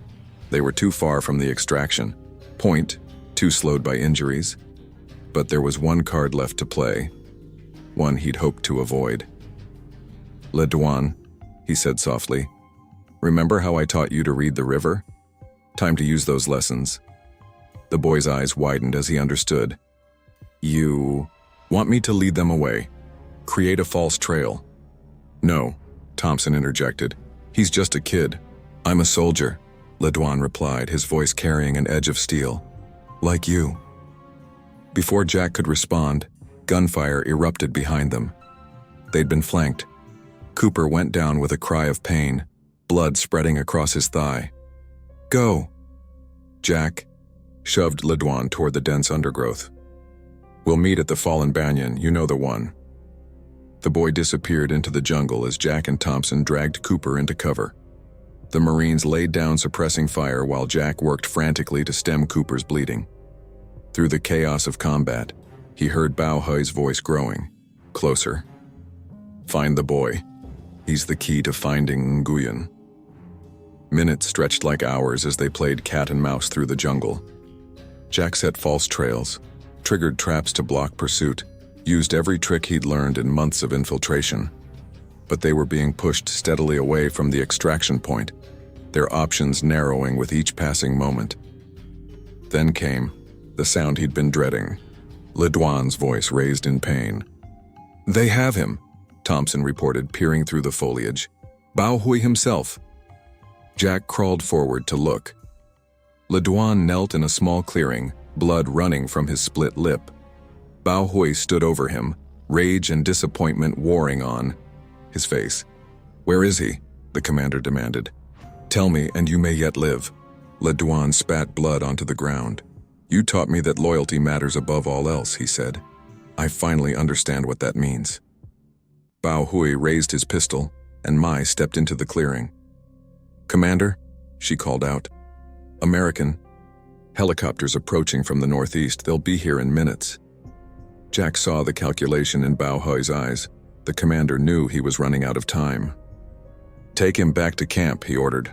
Speaker 1: They were too far from the extraction point, too slowed by injuries. But there was one card left to play, one he'd hoped to avoid. "Le Douane," he said softly, "remember how I taught you to read the river? Time to use those lessons." The boy's eyes widened as he understood. "You want me to lead them away? Create a false trail?" "No," Thompson interjected. "He's just a kid." "I'm a soldier," Le Douane replied, his voice carrying an edge of steel. "Like you." Before Jack could respond, gunfire erupted behind them. They'd been flanked. Cooper went down with a cry of pain, blood spreading across his thigh. "Go!" Jack shoved Le Douane toward the dense undergrowth. "We'll meet at the fallen banyan, you know the one." The boy disappeared into the jungle as Jack and Thompson dragged Cooper into cover. The Marines laid down suppressing fire while Jack worked frantically to stem Cooper's bleeding. Through the chaos of combat, he heard Bao Hui's voice growing. Closer. Find the boy. He's the key to finding Nguyen. Minutes stretched like hours as they played cat and mouse through the jungle. Jack set false trails, triggered traps to block pursuit, used every trick he'd learned in months of infiltration. But they were being pushed steadily away from the extraction point, their options narrowing with each passing moment. Then came the sound he'd been dreading. Le Duan's voice raised in pain. "They have him," Thompson reported, peering through the foliage. "Bao Hui himself." Jack crawled forward to look. Le Duan knelt in a small clearing, blood running from his split lip. Bao Hui stood over him, rage and disappointment warring on his face. "Where is he?" the commander demanded. "Tell me, and you may yet live." Le Duan spat blood onto the ground. "You taught me that loyalty matters above all else," he said. "I finally understand what that means." Bao Hui raised his pistol, and Mai stepped into the clearing. "Commander," she called out. "American. Helicopters approaching from the northeast. They'll be here in minutes." Jack saw the calculation in Bao Hui's eyes. The commander knew he was running out of time. "Take him back to camp," he ordered.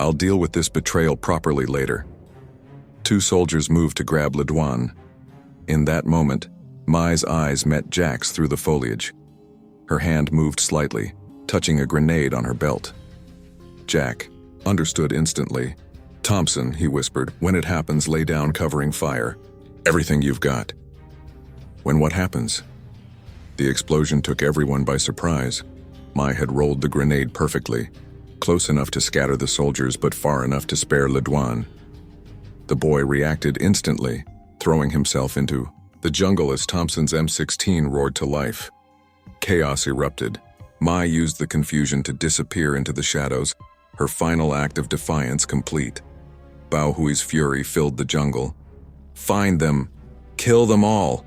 Speaker 1: "I'll deal with this betrayal properly later." Two soldiers moved to grab Le Duan. In that moment, Mai's eyes met Jack's through the foliage. Her hand moved slightly, touching a grenade on her belt. Jack understood instantly. "Thompson," he whispered, "when it happens, lay down covering fire. Everything you've got." "When what happens?" The explosion took everyone by surprise. Mai had rolled the grenade perfectly, close enough to scatter the soldiers but far enough to spare Le Duan. The boy reacted instantly, throwing himself into the jungle as Thompson's M16 roared to life. Chaos erupted. Mai used the confusion to disappear into the shadows, her final act of defiance complete. Bao Hui's fury filled the jungle. "Find them! Kill them all!"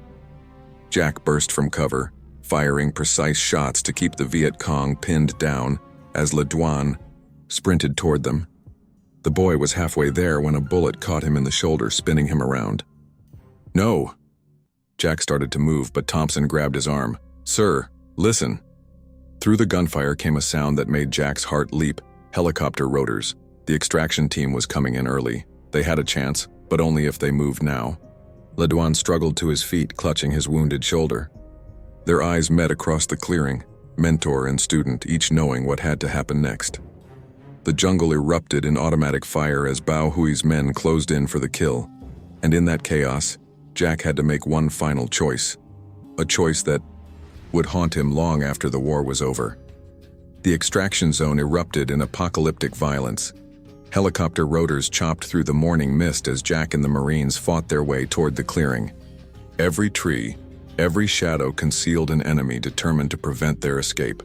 Speaker 1: Jack burst from cover, firing precise shots to keep the Viet Cong pinned down as Le Duan sprinted toward them. The boy was halfway there when a bullet caught him in the shoulder, spinning him around. "No!" Jack started to move, but Thompson grabbed his arm. "Sir, listen." Through the gunfire came a sound that made Jack's heart leap. Helicopter rotors. The extraction team was coming in early. They had a chance, but only if they moved now. Le Duan struggled to his feet, clutching his wounded shoulder. Their eyes met across the clearing, mentor and student, each knowing what had to happen next. The jungle erupted in automatic fire as Bao Hui's men closed in for the kill. And in that chaos, Jack had to make one final choice. A choice that would haunt him long after the war was over. The extraction zone erupted in apocalyptic violence. Helicopter rotors chopped through the morning mist as Jack and the Marines fought their way toward the clearing. Every tree, every shadow concealed an enemy determined to prevent their escape.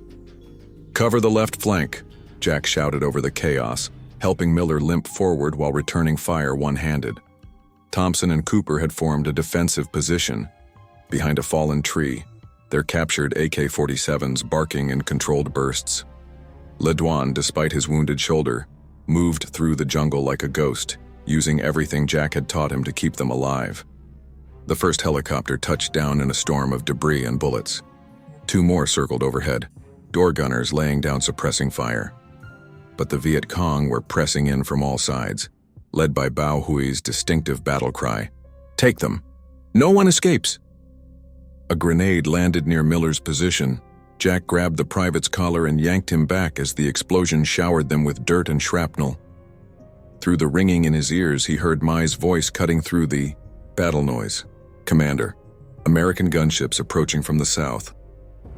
Speaker 1: "Cover the left flank," Jack shouted over the chaos, helping Miller limp forward while returning fire one-handed. Thompson and Cooper had formed a defensive position behind a fallen tree, their captured AK-47s barking in controlled bursts. Le Duan, despite his wounded shoulder, moved through the jungle like a ghost, using everything Jack had taught him to keep them alive. The first helicopter touched down in a storm of debris and bullets. Two more circled overhead, door gunners laying down suppressing fire. But the Viet Cong were pressing in from all sides, led by Bao Hui's distinctive battle cry, "Take them! No one escapes!" A grenade landed near Miller's position. Jack grabbed the private's collar and yanked him back as the explosion showered them with dirt and shrapnel. Through the ringing in his ears, he heard Mai's voice cutting through the battle noise. "Commander, American gunships approaching from the south."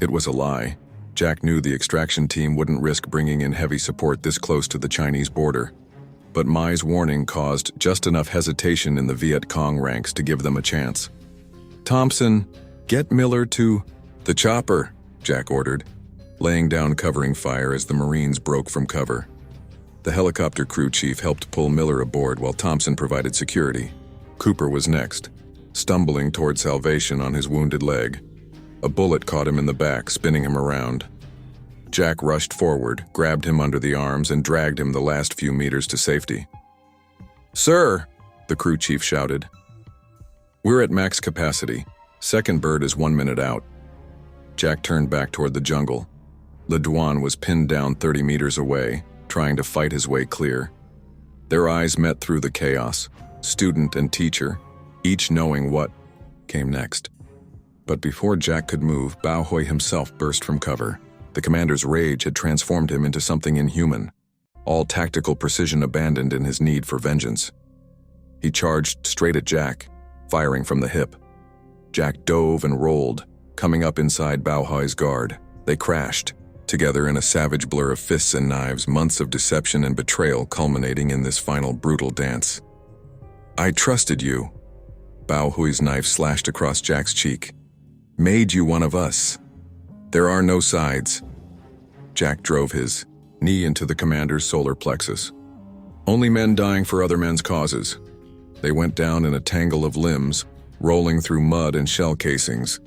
Speaker 1: It was a lie. Jack knew the extraction team wouldn't risk bringing in heavy support this close to the Chinese border. But Mai's warning caused just enough hesitation in the Viet Cong ranks to give them a chance. "Thompson, get Miller to the chopper," Jack ordered, laying down covering fire as the Marines broke from cover. The helicopter crew chief helped pull Miller aboard while Thompson provided security. Cooper was next, stumbling toward salvation on his wounded leg. A bullet caught him in the back, spinning him around. Jack rushed forward, grabbed him under the arms, and dragged him the last few meters to safety. "Sir!" the crew chief shouted. "We're at max capacity. Second bird is 1 minute out." Jack turned back toward the jungle. Le Duan was pinned down 30 meters away, trying to fight his way clear. Their eyes met through the chaos, student and teacher, each knowing what came next. But before Jack could move, Bao Hui himself burst from cover. The commander's rage had transformed him into something inhuman, all tactical precision abandoned in his need for vengeance. He charged straight at Jack, firing from the hip. Jack dove and rolled, coming up inside Bao Hui's guard. They crashed, together in a savage blur of fists and knives, months of deception and betrayal culminating in this final brutal dance. "I trusted you." Bao Hui's knife slashed across Jack's cheek. "Made you one of us. There are no sides." Jack drove his knee into the commander's solar plexus. Only men dying for other men's causes. They went down in a tangle of limbs, rolling through mud and shell casings.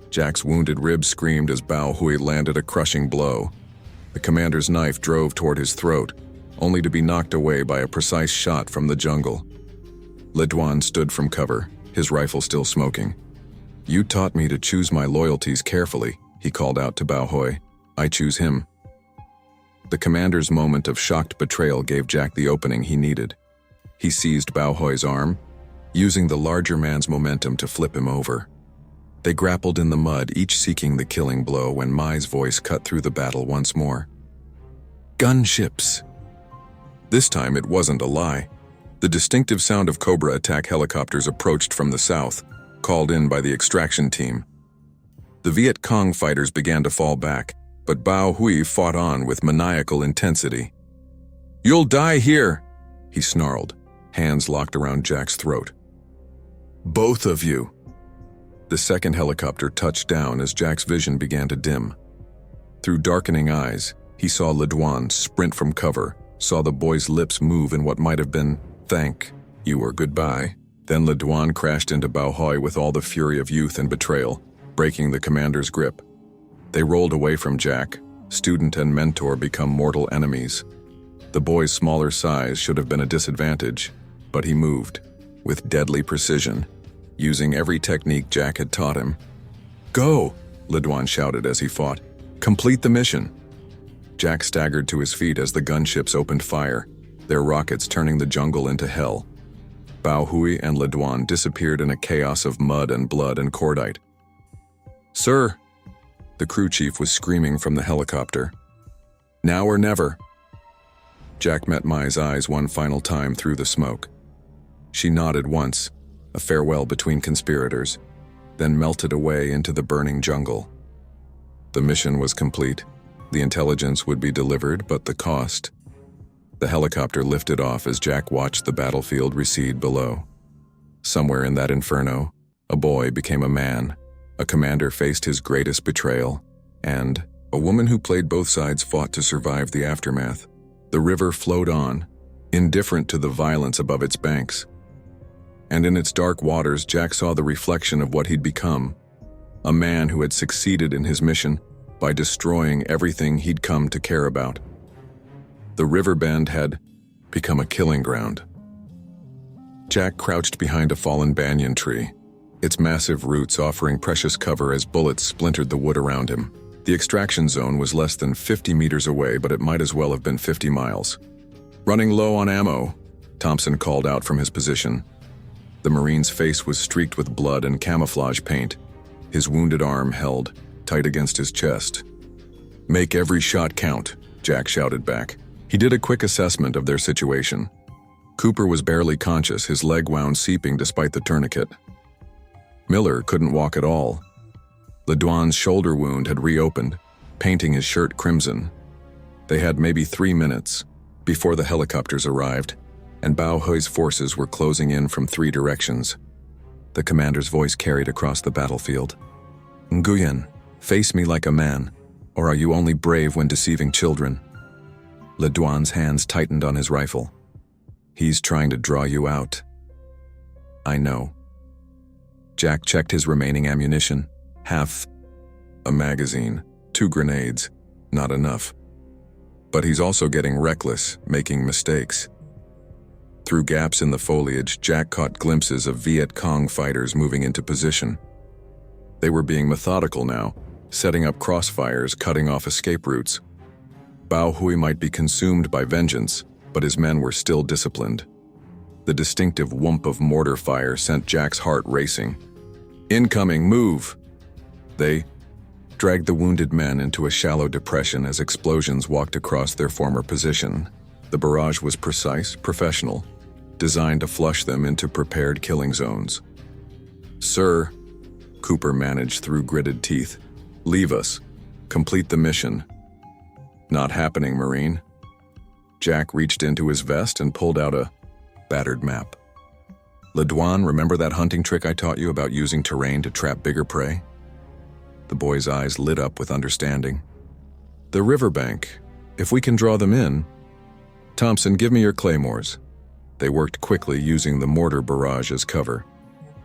Speaker 1: Jack's wounded ribs screamed as Bao Hui landed a crushing blow. The commander's knife drove toward his throat, only to be knocked away by a precise shot from the jungle. Le Duan stood from cover, his rifle still smoking. "You taught me to choose my loyalties carefully," he called out to Bao Hui. "I choose him." The commander's moment of shocked betrayal gave Jack the opening he needed. He seized Bao Hui's arm, using the larger man's momentum to flip him over. They grappled in the mud, each seeking the killing blow, when Mai's voice cut through the battle once more. "Gunships!" This time it wasn't a lie. The distinctive sound of Cobra attack helicopters approached from the south, called in by the extraction team. The Viet Cong fighters began to fall back, but Bao Hui fought on with maniacal intensity. "You'll die here," he snarled, hands locked around Jack's throat. "Both of you." The second helicopter touched down as Jack's vision began to dim. Through darkening eyes, he saw Le Duan sprint from cover, saw the boy's lips move in what might have been "thank you" or "goodbye." Then Le Duan crashed into Bao Hui with all the fury of youth and betrayal, breaking the commander's grip. They rolled away from Jack, student and mentor become mortal enemies. The boy's smaller size should have been a disadvantage, but he moved, with deadly precision, using every technique Jack had taught him. "Go!" Le Duan shouted as he fought. "Complete the mission!" Jack staggered to his feet as the gunships opened fire, their rockets turning the jungle into hell. Bao Hui and Le Duan disappeared in a chaos of mud and blood and cordite. "Sir!" the crew chief was screaming from the helicopter. "Now or never." Jack met Mai's eyes one final time through the smoke. She nodded once, a farewell between conspirators, then melted away into the burning jungle. The mission was complete. The intelligence would be delivered, but the cost. The helicopter lifted off as Jack watched the battlefield recede below. Somewhere in that inferno, a boy became a man, a commander faced his greatest betrayal, and a woman who played both sides fought to survive the aftermath. The river flowed on, indifferent to the violence above its banks. And in its dark waters, Jack saw the reflection of what he'd become, a man who had succeeded in his mission by destroying everything he'd come to care about. The river bend had become a killing ground. Jack crouched behind a fallen banyan tree, its massive roots offering precious cover as bullets splintered the wood around him. The extraction zone was less than 50 meters away, but it might as well have been 50 miles. "Running low on ammo," Thompson called out from his position. The Marine's face was streaked with blood and camouflage paint, his wounded arm held tight against his chest. "Make every shot count," Jack shouted back. He did a quick assessment of their situation. Cooper was barely conscious, his leg wound seeping despite the tourniquet. Miller couldn't walk at all. Le Duan's shoulder wound had reopened, painting his shirt crimson. They had maybe 3 minutes before the helicopters arrived, and Bao Hui's forces were closing in from 3 directions. The commander's voice carried across the battlefield. "Nguyen, face me like a man, or are you only brave when deceiving children?" Le Duan's hands tightened on his rifle. "He's trying to draw you out." "I know." Jack checked his remaining ammunition. Half a magazine, 2 grenades, not enough. But he's also getting reckless, making mistakes. Through gaps in the foliage, Jack caught glimpses of Viet Cong fighters moving into position. They were being methodical now, setting up crossfires, cutting off escape routes. Bao Nguyen might be consumed by vengeance, but his men were still disciplined. The distinctive whoomp of mortar fire sent Jack's heart racing. "Incoming, move!" They dragged the wounded men into a shallow depression as explosions walked across their former position. The barrage was precise, professional, designed to flush them into prepared killing zones. "Sir," Cooper managed through gritted teeth, "leave us. Complete the mission." "Not happening, Marine." Jack reached into his vest and pulled out a battered map. "Le Duan, remember that hunting trick I taught you about using terrain to trap bigger prey?" The boy's eyes lit up with understanding. "The riverbank. If we can draw them in." "Thompson, give me your claymores." They worked quickly, using the mortar barrage as cover.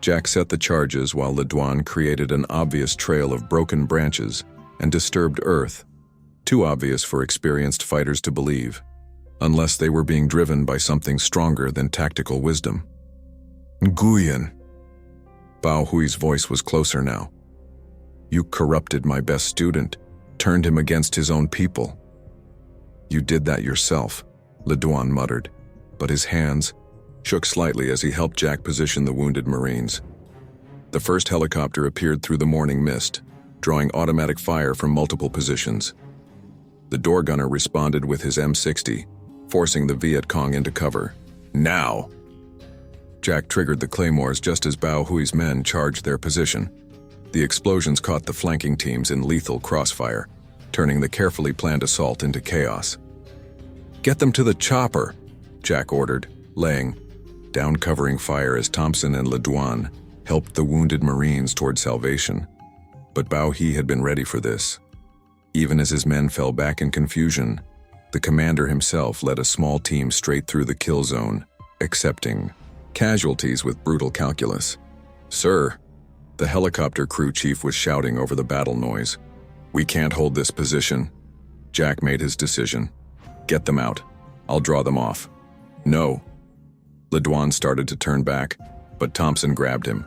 Speaker 1: Jack set the charges while Le Duan created an obvious trail of broken branches and disturbed earth, too obvious for experienced fighters to believe, unless they were being driven by something stronger than tactical wisdom. "Nguyen." Bao Hui's voice was closer now. "You corrupted my best student, turned him against his own people." "You did that yourself," Le Duan muttered, but his hands shook slightly as he helped Jack position the wounded Marines. The first helicopter appeared through the morning mist, drawing automatic fire from multiple positions. The door gunner responded with his M60, forcing the Viet Cong into cover. "Now!" Jack triggered the claymores just as Bao Hui's men charged their position. The explosions caught the flanking teams in lethal crossfire, turning the carefully planned assault into chaos. "Get them to the chopper," Jack ordered, laying down covering fire as Thompson and Le Duan helped the wounded Marines toward salvation. But Bao He had been ready for this. Even as his men fell back in confusion, the commander himself led a small team straight through the kill zone, accepting casualties with brutal calculus. "Sir," the helicopter crew chief was shouting over the battle noise, "we can't hold this position." Jack made his decision. "Get them out. I'll draw them off." "No." Le Duan started to turn back, but Thompson grabbed him.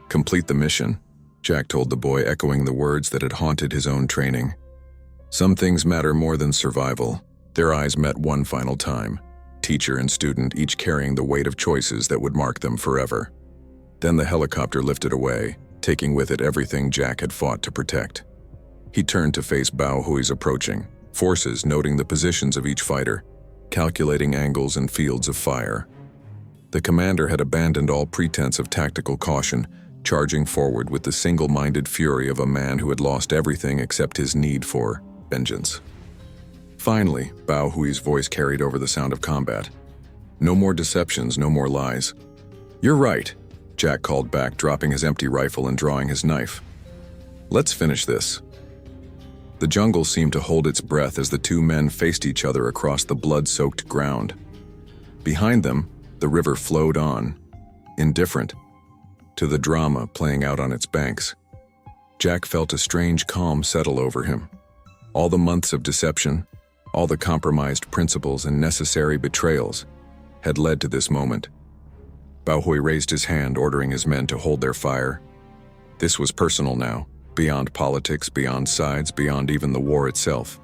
Speaker 1: "Complete the mission," Jack told the boy, echoing the words that had haunted his own training. Some things matter more than survival. Their eyes met one final time, teacher and student each carrying the weight of choices that would mark them forever. Then the helicopter lifted away, taking with it everything Jack had fought to protect. He turned to face Bao Hui's approaching, forces noting the positions of each fighter, calculating angles and fields of fire. The commander had abandoned all pretense of tactical caution, charging forward with the single-minded fury of a man who had lost everything except his need for vengeance. Finally, Bao Hui's voice carried over the sound of combat. "No more deceptions, no more lies." "You're right," Jack called back, dropping his empty rifle and drawing his knife. "Let's finish this." The jungle seemed to hold its breath as the two men faced each other across the blood-soaked ground. Behind them, the river flowed on, indifferent to the drama playing out on its banks. Jack felt a strange calm settle over him. All the months of deception, all the compromised principles and necessary betrayals had led to this moment. Bao Hui raised his hand, ordering his men to hold their fire. This was personal now, beyond politics, beyond sides, beyond even the war itself.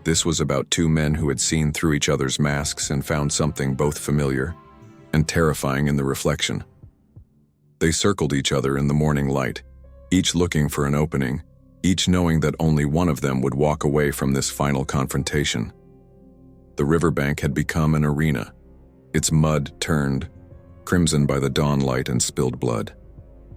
Speaker 1: This was about two men who had seen through each other's masks and found something both familiar and terrifying in the reflection. They circled each other in the morning light, each looking for an opening, each knowing that only one of them would walk away from this final confrontation. The riverbank had become an arena, its mud turned crimson by the dawn light and spilled blood.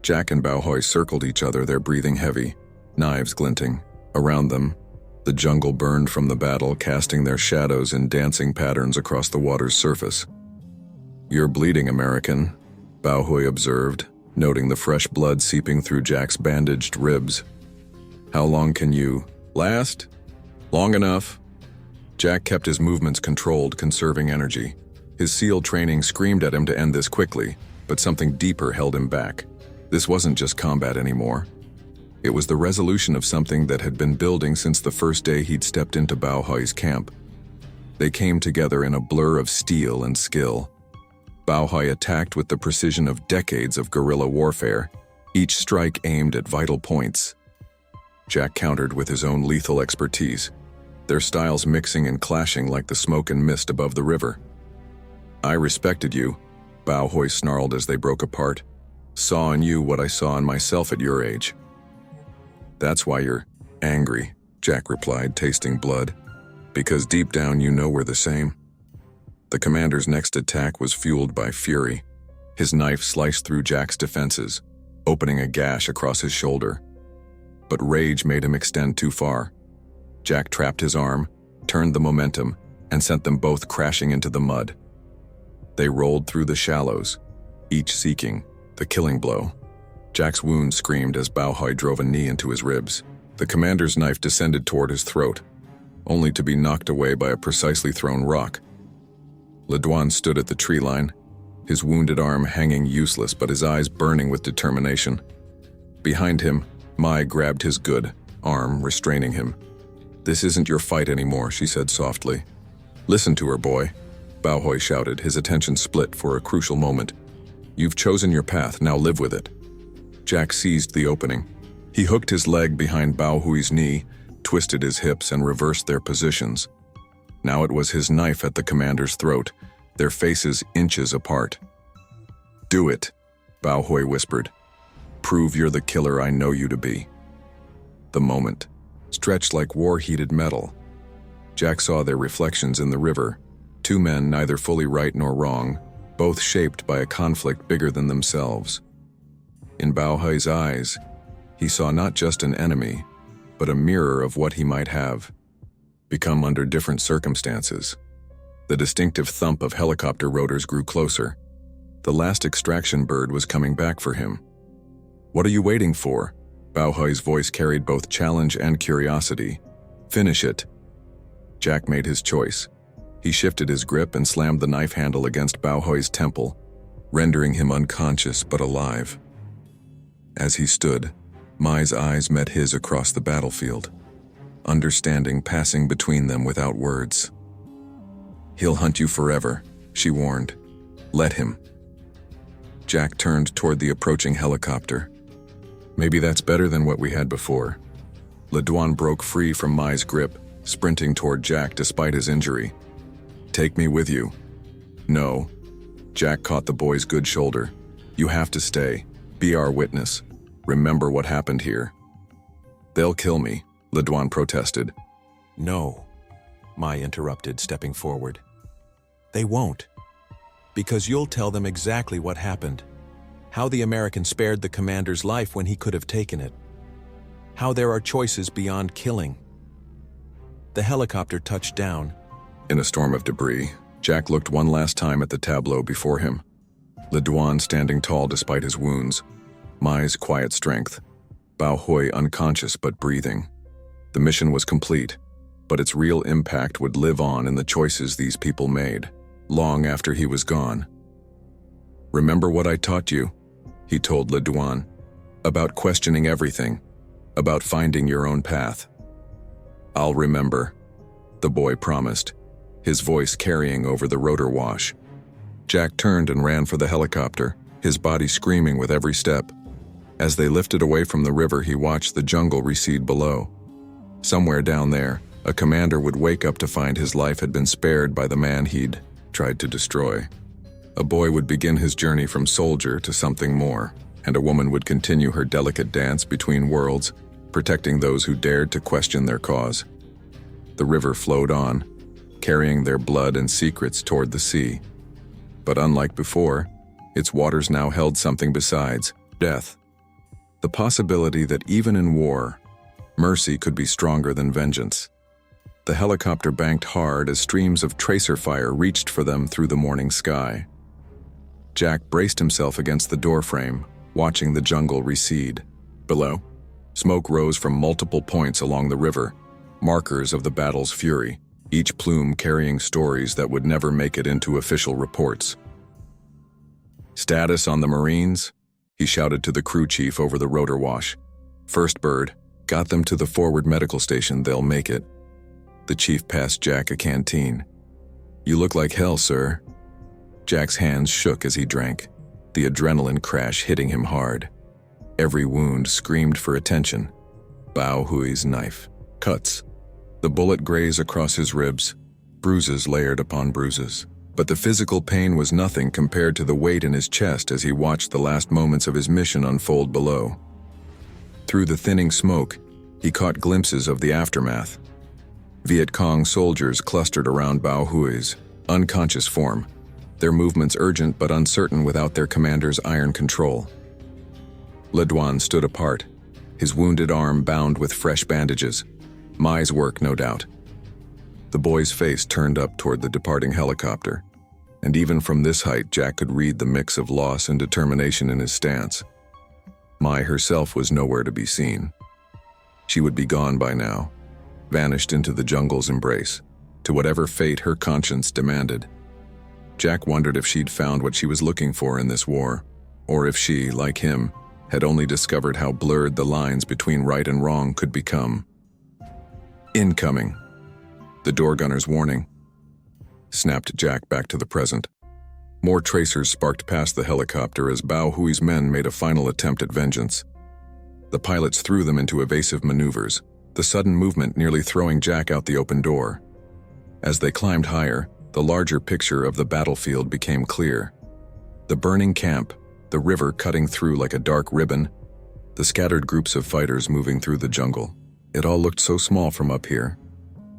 Speaker 1: Jack and Bao Hui circled each other, their breathing heavy, knives glinting. Around them, the jungle burned from the battle, casting their shadows in dancing patterns across the water's surface. "You're bleeding, American," Bao Hui observed, noting the fresh blood seeping through Jack's bandaged ribs. "How long can you last?" "Long enough." Jack kept his movements controlled, conserving energy. His SEAL training screamed at him to end this quickly, but something deeper held him back. This wasn't just combat anymore. It was the resolution of something that had been building since the first day he'd stepped into Bao Hui's camp. They came together in a blur of steel and skill. Bao Hui attacked with the precision of decades of guerrilla warfare, each strike aimed at vital points. Jack countered with his own lethal expertise, their styles mixing and clashing like the smoke and mist above the river. "I respected you," Bao Hui snarled as they broke apart. "Saw in you what I saw in myself at your age." "That's why you're angry," Jack replied, tasting blood. "Because deep down you know we're the same." The commander's next attack was fueled by fury. His knife sliced through Jack's defenses, opening a gash across his shoulder. But rage made him extend too far. Jack trapped his arm, turned the momentum, and sent them both crashing into the mud. They rolled through the shallows, each seeking the killing blow. Jack's wound screamed as Bao Hui drove a knee into his ribs. The commander's knife descended toward his throat, only to be knocked away by a precisely thrown rock. Le Duan stood at the tree line, his wounded arm hanging useless but his eyes burning with determination. Behind him, Mai grabbed his good arm, restraining him. "This isn't your fight anymore," she said softly. "Listen to her, boy," Bao Hui shouted, his attention split for a crucial moment. "You've chosen your path, now live with it." Jack seized the opening. He hooked his leg behind Bao Hui's knee, twisted his hips, and reversed their positions. Now it was his knife at the commander's throat, their faces inches apart. "Do it," Bao Hui whispered. "Prove you're the killer I know you to be." The moment stretched like war-heated metal. Jack saw their reflections in the river, two men neither fully right nor wrong, both shaped by a conflict bigger than themselves. In Bao Hui's eyes, he saw not just an enemy, but a mirror of what he might have become under different circumstances. The distinctive thump of helicopter rotors grew closer. The last extraction bird was coming back for him. "What are you waiting for?" Bao Hui's voice carried both challenge and curiosity. "Finish it." Jack made his choice. He shifted his grip and slammed the knife handle against Bao Hui's temple, rendering him unconscious but alive. As he stood, Mai's eyes met his across the battlefield, understanding passing between them without words. "He'll hunt you forever," she warned. "Let him." Jack turned toward the approaching helicopter. "Maybe that's better than what we had before." Le Duan broke free from Mai's grip, sprinting toward Jack despite his injury. "Take me with you." "No." Jack caught the boy's good shoulder. "You have to stay. Be our witness. Remember what happened here." "They'll kill me," Le Duan protested.
Speaker 2: "No," Mai interrupted, stepping forward. "They won't. Because you'll tell them exactly what happened. How the American spared the commander's life when he could have taken it. How there are choices beyond killing." The helicopter touched down.
Speaker 1: In a storm of debris, Jack looked one last time at the tableau before him. Le Duan standing tall despite his wounds, Mai's quiet strength, Bao Hui unconscious but breathing. The mission was complete, but its real impact would live on in the choices these people made, long after he was gone. "Remember what I taught you," he told Le Duan, "about questioning everything, about finding your own path." "I'll remember," the boy promised, his voice carrying over the rotor wash. Jack turned and ran for the helicopter, his body screaming with every step. As they lifted away from the river, he watched the jungle recede below. Somewhere down there, a commander would wake up to find his life had been spared by the man he'd tried to destroy. A boy would begin his journey from soldier to something more, and a woman would continue her delicate dance between worlds, protecting those who dared to question their cause. The river flowed on, carrying their blood and secrets toward the sea. But unlike before, its waters now held something besides death. The possibility that even in war, mercy could be stronger than vengeance. The helicopter banked hard as streams of tracer fire reached for them through the morning sky. Jack braced himself against the doorframe, watching the jungle recede. Below, smoke rose from multiple points along the river, markers of the battle's fury, each plume carrying stories that would never make it into official reports. "Status on the Marines?" he shouted to the crew chief over the rotor wash. First bird, got them to the forward medical station, they'll make it. The chief passed Jack a canteen. You look like hell, sir. Jack's hands shook as he drank, the adrenaline crash hitting him hard. Every wound screamed for attention. Bao Nguyen's knife. Cuts. The bullet grazed across his ribs, bruises layered upon bruises. But the physical pain was nothing compared to the weight in his chest as he watched the last moments of his mission unfold below. Through the thinning smoke, he caught glimpses of the aftermath. Viet Cong soldiers clustered around Bao Nguyen's unconscious form, their movements urgent but uncertain without their commander's iron control. Le Duan stood apart, his wounded arm bound with fresh bandages. Mai's work, no doubt. The boy's face turned up toward the departing helicopter, and even from this height Jack could read the mix of loss and determination in his stance. Mai herself was nowhere to be seen. She would be gone by now, vanished into the jungle's embrace, to whatever fate her conscience demanded. Jack wondered if she'd found what she was looking for in this war, or if she, like him, had only discovered how blurred the lines between right and wrong could become. Incoming. The door gunner's warning snapped Jack back to the present. More tracers sparked past the helicopter as Bao Nguyen's men made a final attempt at vengeance. The pilots threw them into evasive maneuvers, the sudden movement nearly throwing Jack out the open door. As they climbed higher, the larger picture of the battlefield became clear. The burning camp, the river cutting through like a dark ribbon, the scattered groups of fighters moving through the jungle. It all looked so small from up here.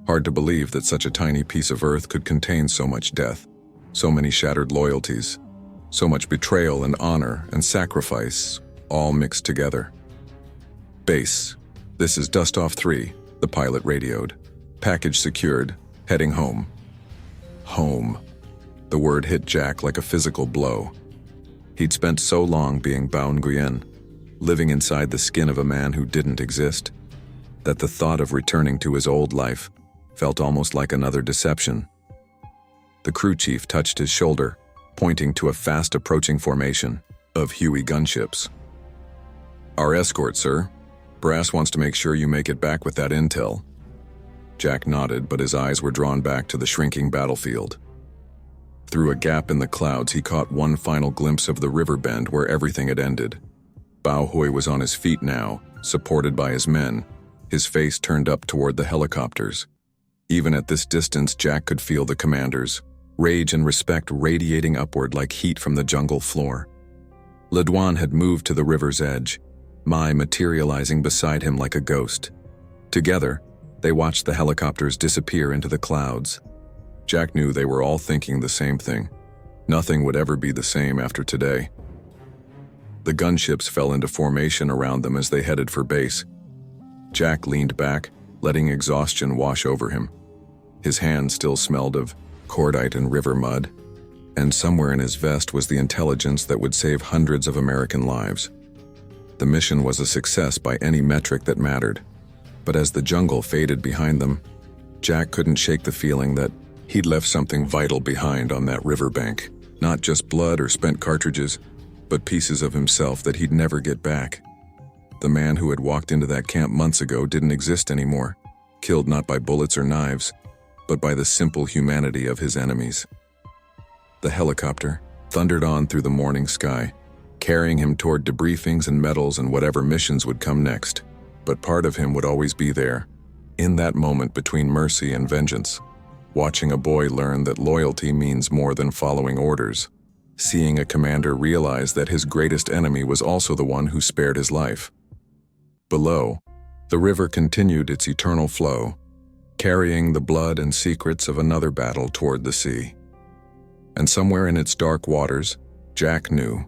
Speaker 1: Hard to believe that such a tiny piece of earth could contain so much death, so many shattered loyalties, so much betrayal and honor and sacrifice, all mixed together. Base. This is Dust-Off 3, the pilot radioed. Package secured, heading home. Home. The word hit Jack like a physical blow. He'd spent so long being Bao Nguyen, living inside the skin of a man who didn't exist, that the thought of returning to his old life felt almost like another deception. The crew chief touched his shoulder, pointing to a fast-approaching formation of Huey gunships. Our escort, sir. Brass wants to make sure you make it back with that intel. Jack nodded, but his eyes were drawn back to the shrinking battlefield. Through a gap in the clouds, he caught one final glimpse of the river bend where everything had ended. Bao Nguyen was on his feet now, supported by his men, his face turned up toward the helicopters. Even at this distance, Jack could feel the commanders, rage and respect radiating upward like heat from the jungle floor. Le Duan had moved to the river's edge, Mai materializing beside him like a ghost. Together, they watched the helicopters disappear into the clouds. Jack knew they were all thinking the same thing. Nothing would ever be the same after today. The gunships fell into formation around them as they headed for base. Jack leaned back, letting exhaustion wash over him. His hands still smelled of cordite and river mud, and somewhere in his vest was the intelligence that would save hundreds of American lives. The mission was a success by any metric that mattered, but as the jungle faded behind them, Jack couldn't shake the feeling that he'd left something vital behind on that riverbank. Not just blood or spent cartridges, but pieces of himself that he'd never get back. The man who had walked into that camp months ago didn't exist anymore, killed not by bullets or knives, but by the simple humanity of his enemies. The helicopter thundered on through the morning sky, carrying him toward debriefings and medals and whatever missions would come next. But part of him would always be there, in that moment between mercy and vengeance, watching a boy learn that loyalty means more than following orders, seeing a commander realize that his greatest enemy was also the one who spared his life. Below, the river continued its eternal flow, carrying the blood and secrets of another battle toward the sea. And somewhere in its dark waters, Jack knew,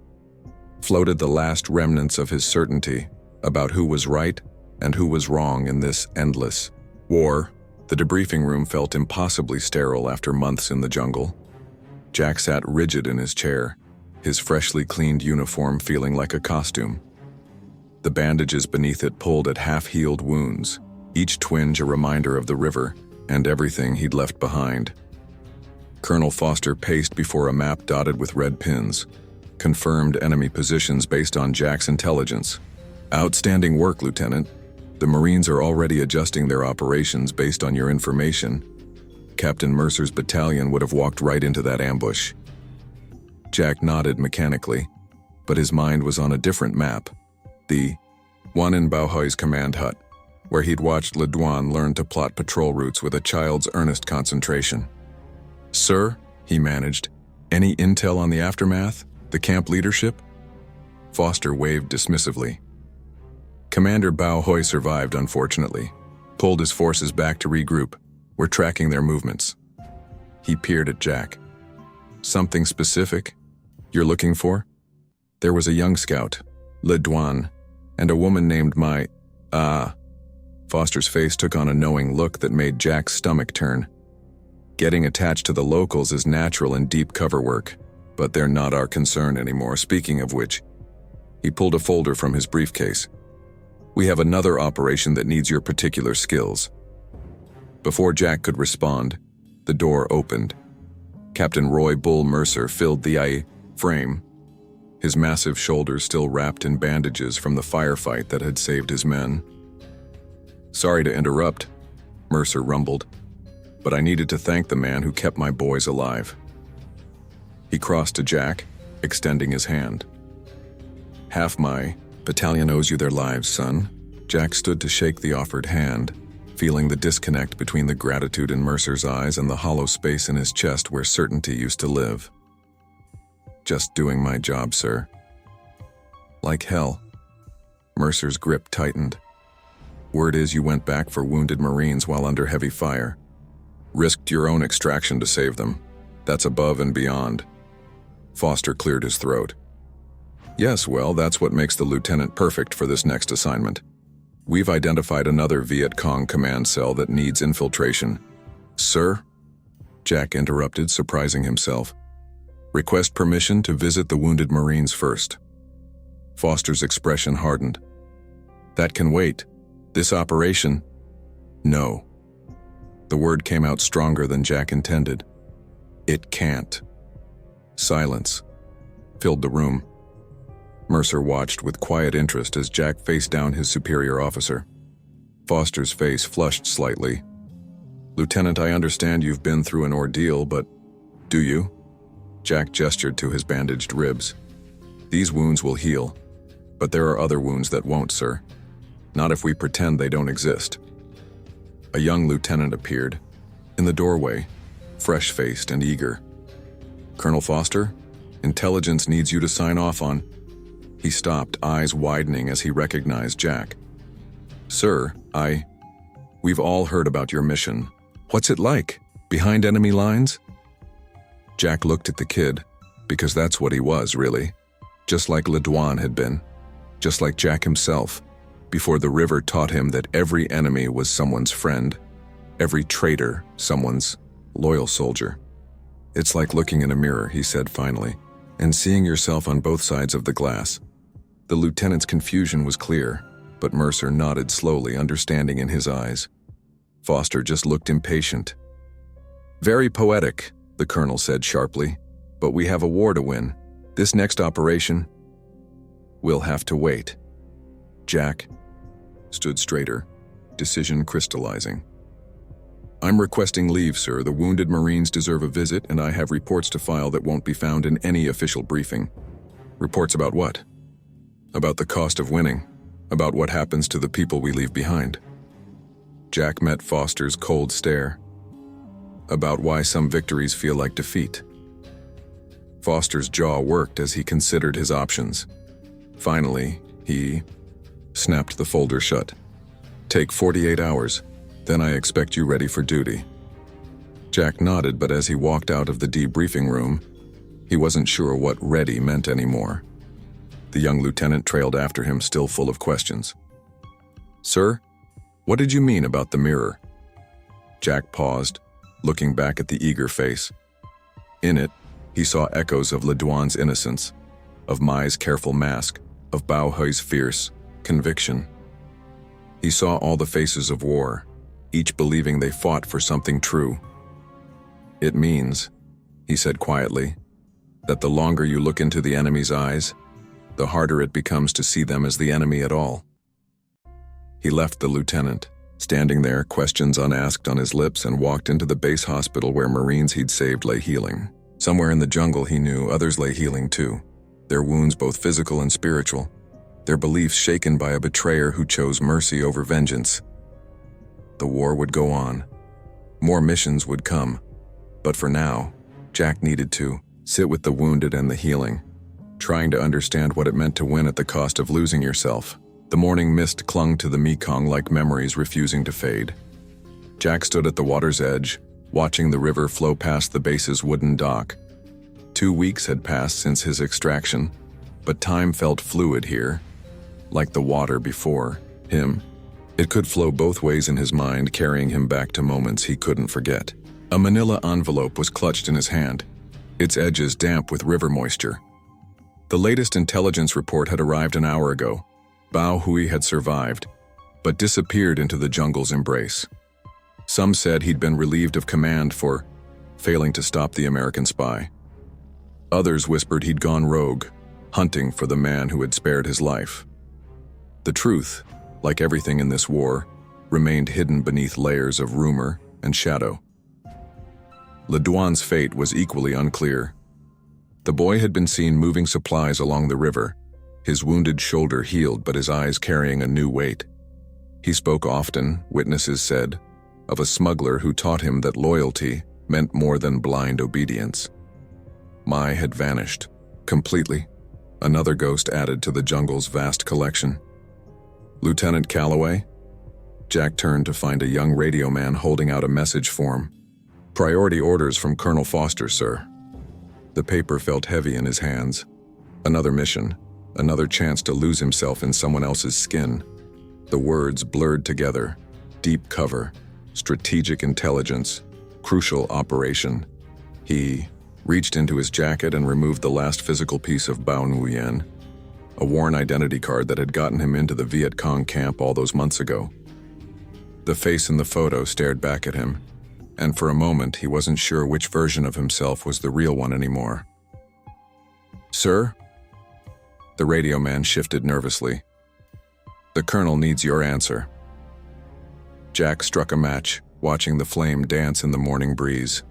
Speaker 1: floated the last remnants of his certainty about who was right and who was wrong in this endless war. The debriefing room felt impossibly sterile after months in the jungle. Jack sat rigid in his chair, his freshly cleaned uniform feeling like a costume. The bandages beneath it pulled at half-healed wounds, each twinge a reminder of the river and everything he'd left behind. Colonel Foster paced before a map dotted with red pins, confirmed enemy positions based on Jack's intelligence. Outstanding work, Lieutenant. The Marines are already adjusting their operations based on your information. Captain Mercer's battalion would have walked right into that ambush. Jack nodded mechanically, but his mind was on a different map. The one in Bao Nguyen's command hut, where he'd watched Le Duan learn to plot patrol routes with a child's earnest concentration. "Sir," he managed, "any intel on the aftermath? The camp leadership?" Foster waved dismissively. "Commander Bao Nguyen survived, unfortunately. Pulled his forces back to regroup. We're tracking their movements." He peered at Jack. "Something specific you're looking for?" "There was a young scout, Le Duan, and a woman named Foster's face took on a knowing look that made Jack's stomach turn. "Getting attached to the locals is natural in deep cover work, but they're not our concern anymore. Speaking of which," he pulled a folder from his briefcase. "We have another operation that needs your particular skills." Before Jack could respond, the door opened. Captain Roy Bull Mercer filled the frame, his massive shoulders still wrapped in bandages from the firefight that had saved his men. "Sorry to interrupt," Mercer rumbled, "but I needed to thank the man who kept my boys alive." He crossed to Jack, extending his hand. "Half my battalion owes you their lives, son." Jack stood to shake the offered hand, feeling the disconnect between the gratitude in Mercer's eyes and the hollow space in his chest where certainty used to live. "Just doing my job, sir." "Like hell." Mercer's grip tightened. "Word is you went back for wounded Marines while under heavy fire. Risked your own extraction to save them. That's above and beyond." Foster cleared his throat. "Yes, well, that's what makes the lieutenant perfect for this next assignment. We've identified another Viet Cong command cell that needs infiltration." "Sir?" Jack interrupted, surprising himself. "Request permission to visit the wounded Marines first." Foster's expression hardened. "That can wait. This operation?" "No." The word came out stronger than Jack intended. "It can't." Silence filled the room. Mercer watched with quiet interest as Jack faced down his superior officer. Foster's face flushed slightly. "Lieutenant, I understand you've been through an ordeal, but do you?" Jack gestured to his bandaged ribs. "These wounds will heal, but there are other wounds that won't, sir. Not if we pretend they don't exist." A young lieutenant appeared, in the doorway, fresh-faced and eager. "Colonel Foster, intelligence needs you to sign off on." He stopped, eyes widening as he recognized Jack. "Sir, we've all heard about your mission. What's it like? Behind enemy lines?" Jack looked at the kid, because that's what he was, really. Just like Le Duan had been. Just like Jack himself, before the river taught him that every enemy was someone's friend, every traitor someone's loyal soldier. "It's like looking in a mirror," he said finally, "and seeing yourself on both sides of the glass." The lieutenant's confusion was clear, but Mercer nodded slowly, understanding in his eyes. Foster just looked impatient. "Very poetic," the colonel said sharply, "but we have a war to win. This next operation will have to wait." Jack stood straighter, decision crystallizing. "I'm requesting leave, sir. The wounded Marines deserve a visit, and I have reports to file that won't be found in any official briefing." "Reports about what?" "About the cost of winning. About what happens to the people we leave behind." Jack met Foster's cold stare. "About why some victories feel like defeat." Foster's jaw worked as he considered his options. Finally, he snapped the folder shut. "Take 48 hours, then I expect you ready for duty." Jack nodded, but as he walked out of the debriefing room, he wasn't sure what ready meant anymore. The young lieutenant trailed after him, still full of questions. "Sir, what did you mean about the mirror?" Jack paused, looking back at the eager face. In it, he saw echoes of Le Duan's innocence, of Mai's careful mask, of Bao Nguyen's fierce conviction. He saw all the faces of war, each believing they fought for something true. "It means," he said quietly, "that the longer you look into the enemy's eyes, the harder it becomes to see them as the enemy at all. He left the lieutenant, standing there, questions unasked on his lips, and walked into the base hospital where Marines he'd saved lay healing. Somewhere in the jungle, he knew, others lay healing too, their wounds both physical and spiritual, their beliefs shaken by a betrayer who chose mercy over vengeance. The war would go on. More missions would come. But for now, Jack needed to sit with the wounded and the healing, trying to understand what it meant to win at the cost of losing yourself. The morning mist clung to the Mekong like memories refusing to fade. Jack stood at the water's edge, watching the river flow past the base's wooden dock. 2 weeks had passed since his extraction, but time felt fluid here, like the water before him. It could flow both ways in his mind, carrying him back to moments he couldn't forget. A manila envelope was clutched in his hand, its edges damp with river moisture. The latest intelligence report had arrived an hour ago. Bao Nguyen had survived, but disappeared into the jungle's embrace. Some said he'd been relieved of command for failing to stop the American spy. Others whispered he'd gone rogue, hunting for the man who had spared his life. The truth, like everything in this war, remained hidden beneath layers of rumor and shadow. Le Duan's fate was equally unclear. The boy had been seen moving supplies along the river, his wounded shoulder healed but his eyes carrying a new weight. He spoke often, witnesses said, of a smuggler who taught him that loyalty meant more than blind obedience. Mai had vanished, completely, another ghost added to the jungle's vast collection. Lieutenant Calloway? Jack turned to find a young radio man holding out a message form. "Priority orders from Colonel Foster, sir." The paper felt heavy in his hands. Another mission, another chance to lose himself in someone else's skin. The words blurred together. Deep cover, strategic intelligence, crucial operation. He reached into his jacket and removed the last physical piece of Bao Nguyen, a worn identity card that had gotten him into the Viet Cong camp all those months ago. The face in the photo stared back at him, and for a moment he wasn't sure which version of himself was the real one anymore. "Sir?" The radio man shifted nervously. "The colonel needs your answer." Jack struck a match, watching the flame dance in the morning breeze.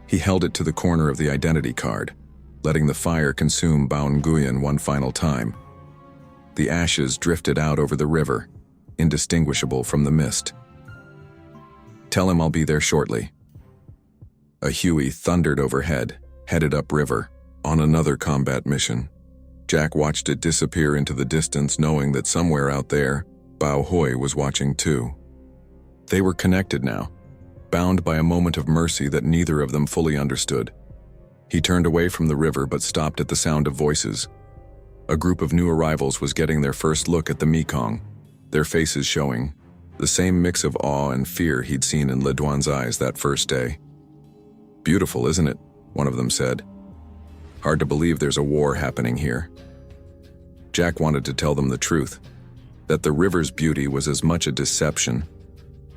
Speaker 1: He held it to the corner of the identity card, letting the fire consume Bao Nguyen one final time. The ashes drifted out over the river, indistinguishable from the mist. "Tell him I'll be there shortly." A Huey thundered overhead, headed upriver, on another combat mission. Jack watched it disappear into the distance, knowing that somewhere out there, Bao Nguyen was watching too. They were connected now, bound by a moment of mercy that neither of them fully understood. He turned away from the river but stopped at the sound of voices. A group of new arrivals was getting their first look at the Mekong, their faces showing the same mix of awe and fear he'd seen in Le Duan's eyes that first day. "Beautiful, isn't it?" one of them said. "Hard to believe there's a war happening here." Jack wanted to tell them the truth, that the river's beauty was as much a deception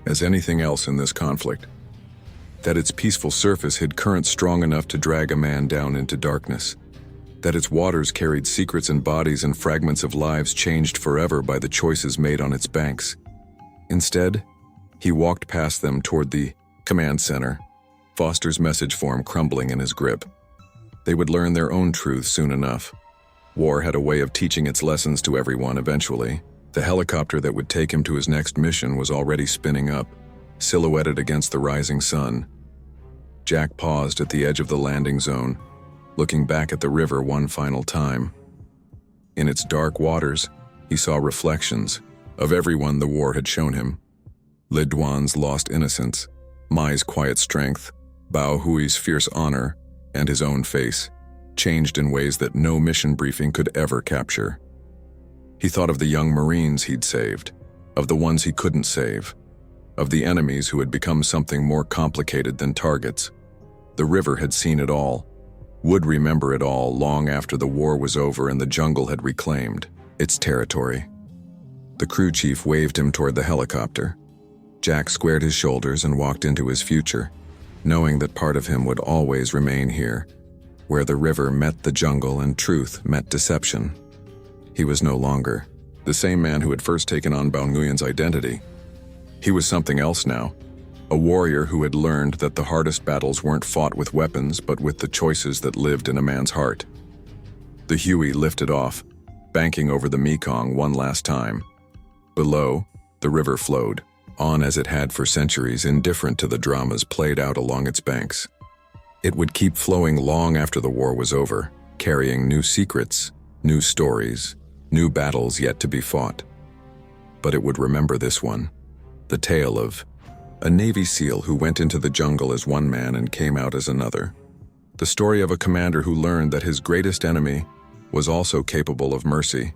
Speaker 1: as anything else in this conflict, that its peaceful surface hid currents strong enough to drag a man down into darkness, that its waters carried secrets and bodies and fragments of lives changed forever by the choices made on its banks. Instead, he walked past them toward the command center, Foster's message form crumbling in his grip. They would learn their own truth soon enough. War had a way of teaching its lessons to everyone eventually. The helicopter that would take him to his next mission was already spinning up, silhouetted against the rising sun. Jack paused at the edge of the landing zone, looking back at the river one final time. In its dark waters, he saw reflections of everyone the war had shown him. Le Duan's lost innocence, Mai's quiet strength, Bao Nguyen's fierce honor, and his own face, changed in ways that no mission briefing could ever capture. He thought of the young Marines he'd saved, of the ones he couldn't save, of the enemies who had become something more complicated than targets. The river had seen it all, would remember it all long after the war was over and the jungle had reclaimed its territory. The crew chief waved him toward the helicopter. Jack squared his shoulders and walked into his future, knowing that part of him would always remain here, where the river met the jungle and truth met deception. He was no longer the same man who had first taken on Bao Nguyen's identity. He was something else now, a warrior who had learned that the hardest battles weren't fought with weapons but with the choices that lived in a man's heart. The Huey lifted off, banking over the Mekong one last time. Below, the river flowed, on as it had for centuries, indifferent to the dramas played out along its banks. It would keep flowing long after the war was over, carrying new secrets, new stories, new battles yet to be fought. But it would remember this one, the tale of a Navy SEAL who went into the jungle as one man and came out as another. The story of a commander who learned that his greatest enemy was also capable of mercy.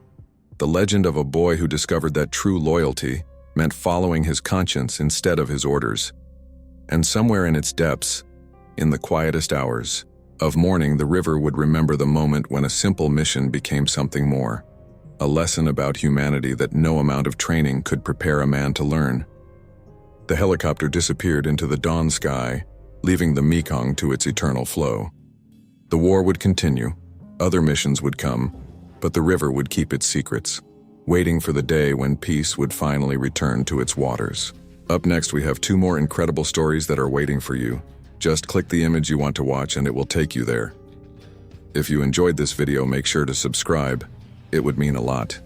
Speaker 1: The legend of a boy who discovered that true loyalty meant following his conscience instead of his orders. And somewhere in its depths, in the quietest hours of morning, the river would remember the moment when a simple mission became something more, a lesson about humanity that no amount of training could prepare a man to learn. The helicopter disappeared into the dawn sky, leaving the Mekong to its eternal flow. The war would continue, other missions would come, but the river would keep its secrets, waiting for the day when peace would finally return to its waters. Up next, we have 2 more incredible stories that are waiting for you. Just click the image you want to watch and it will take you there. If you enjoyed this video, make sure to subscribe. It would mean a lot.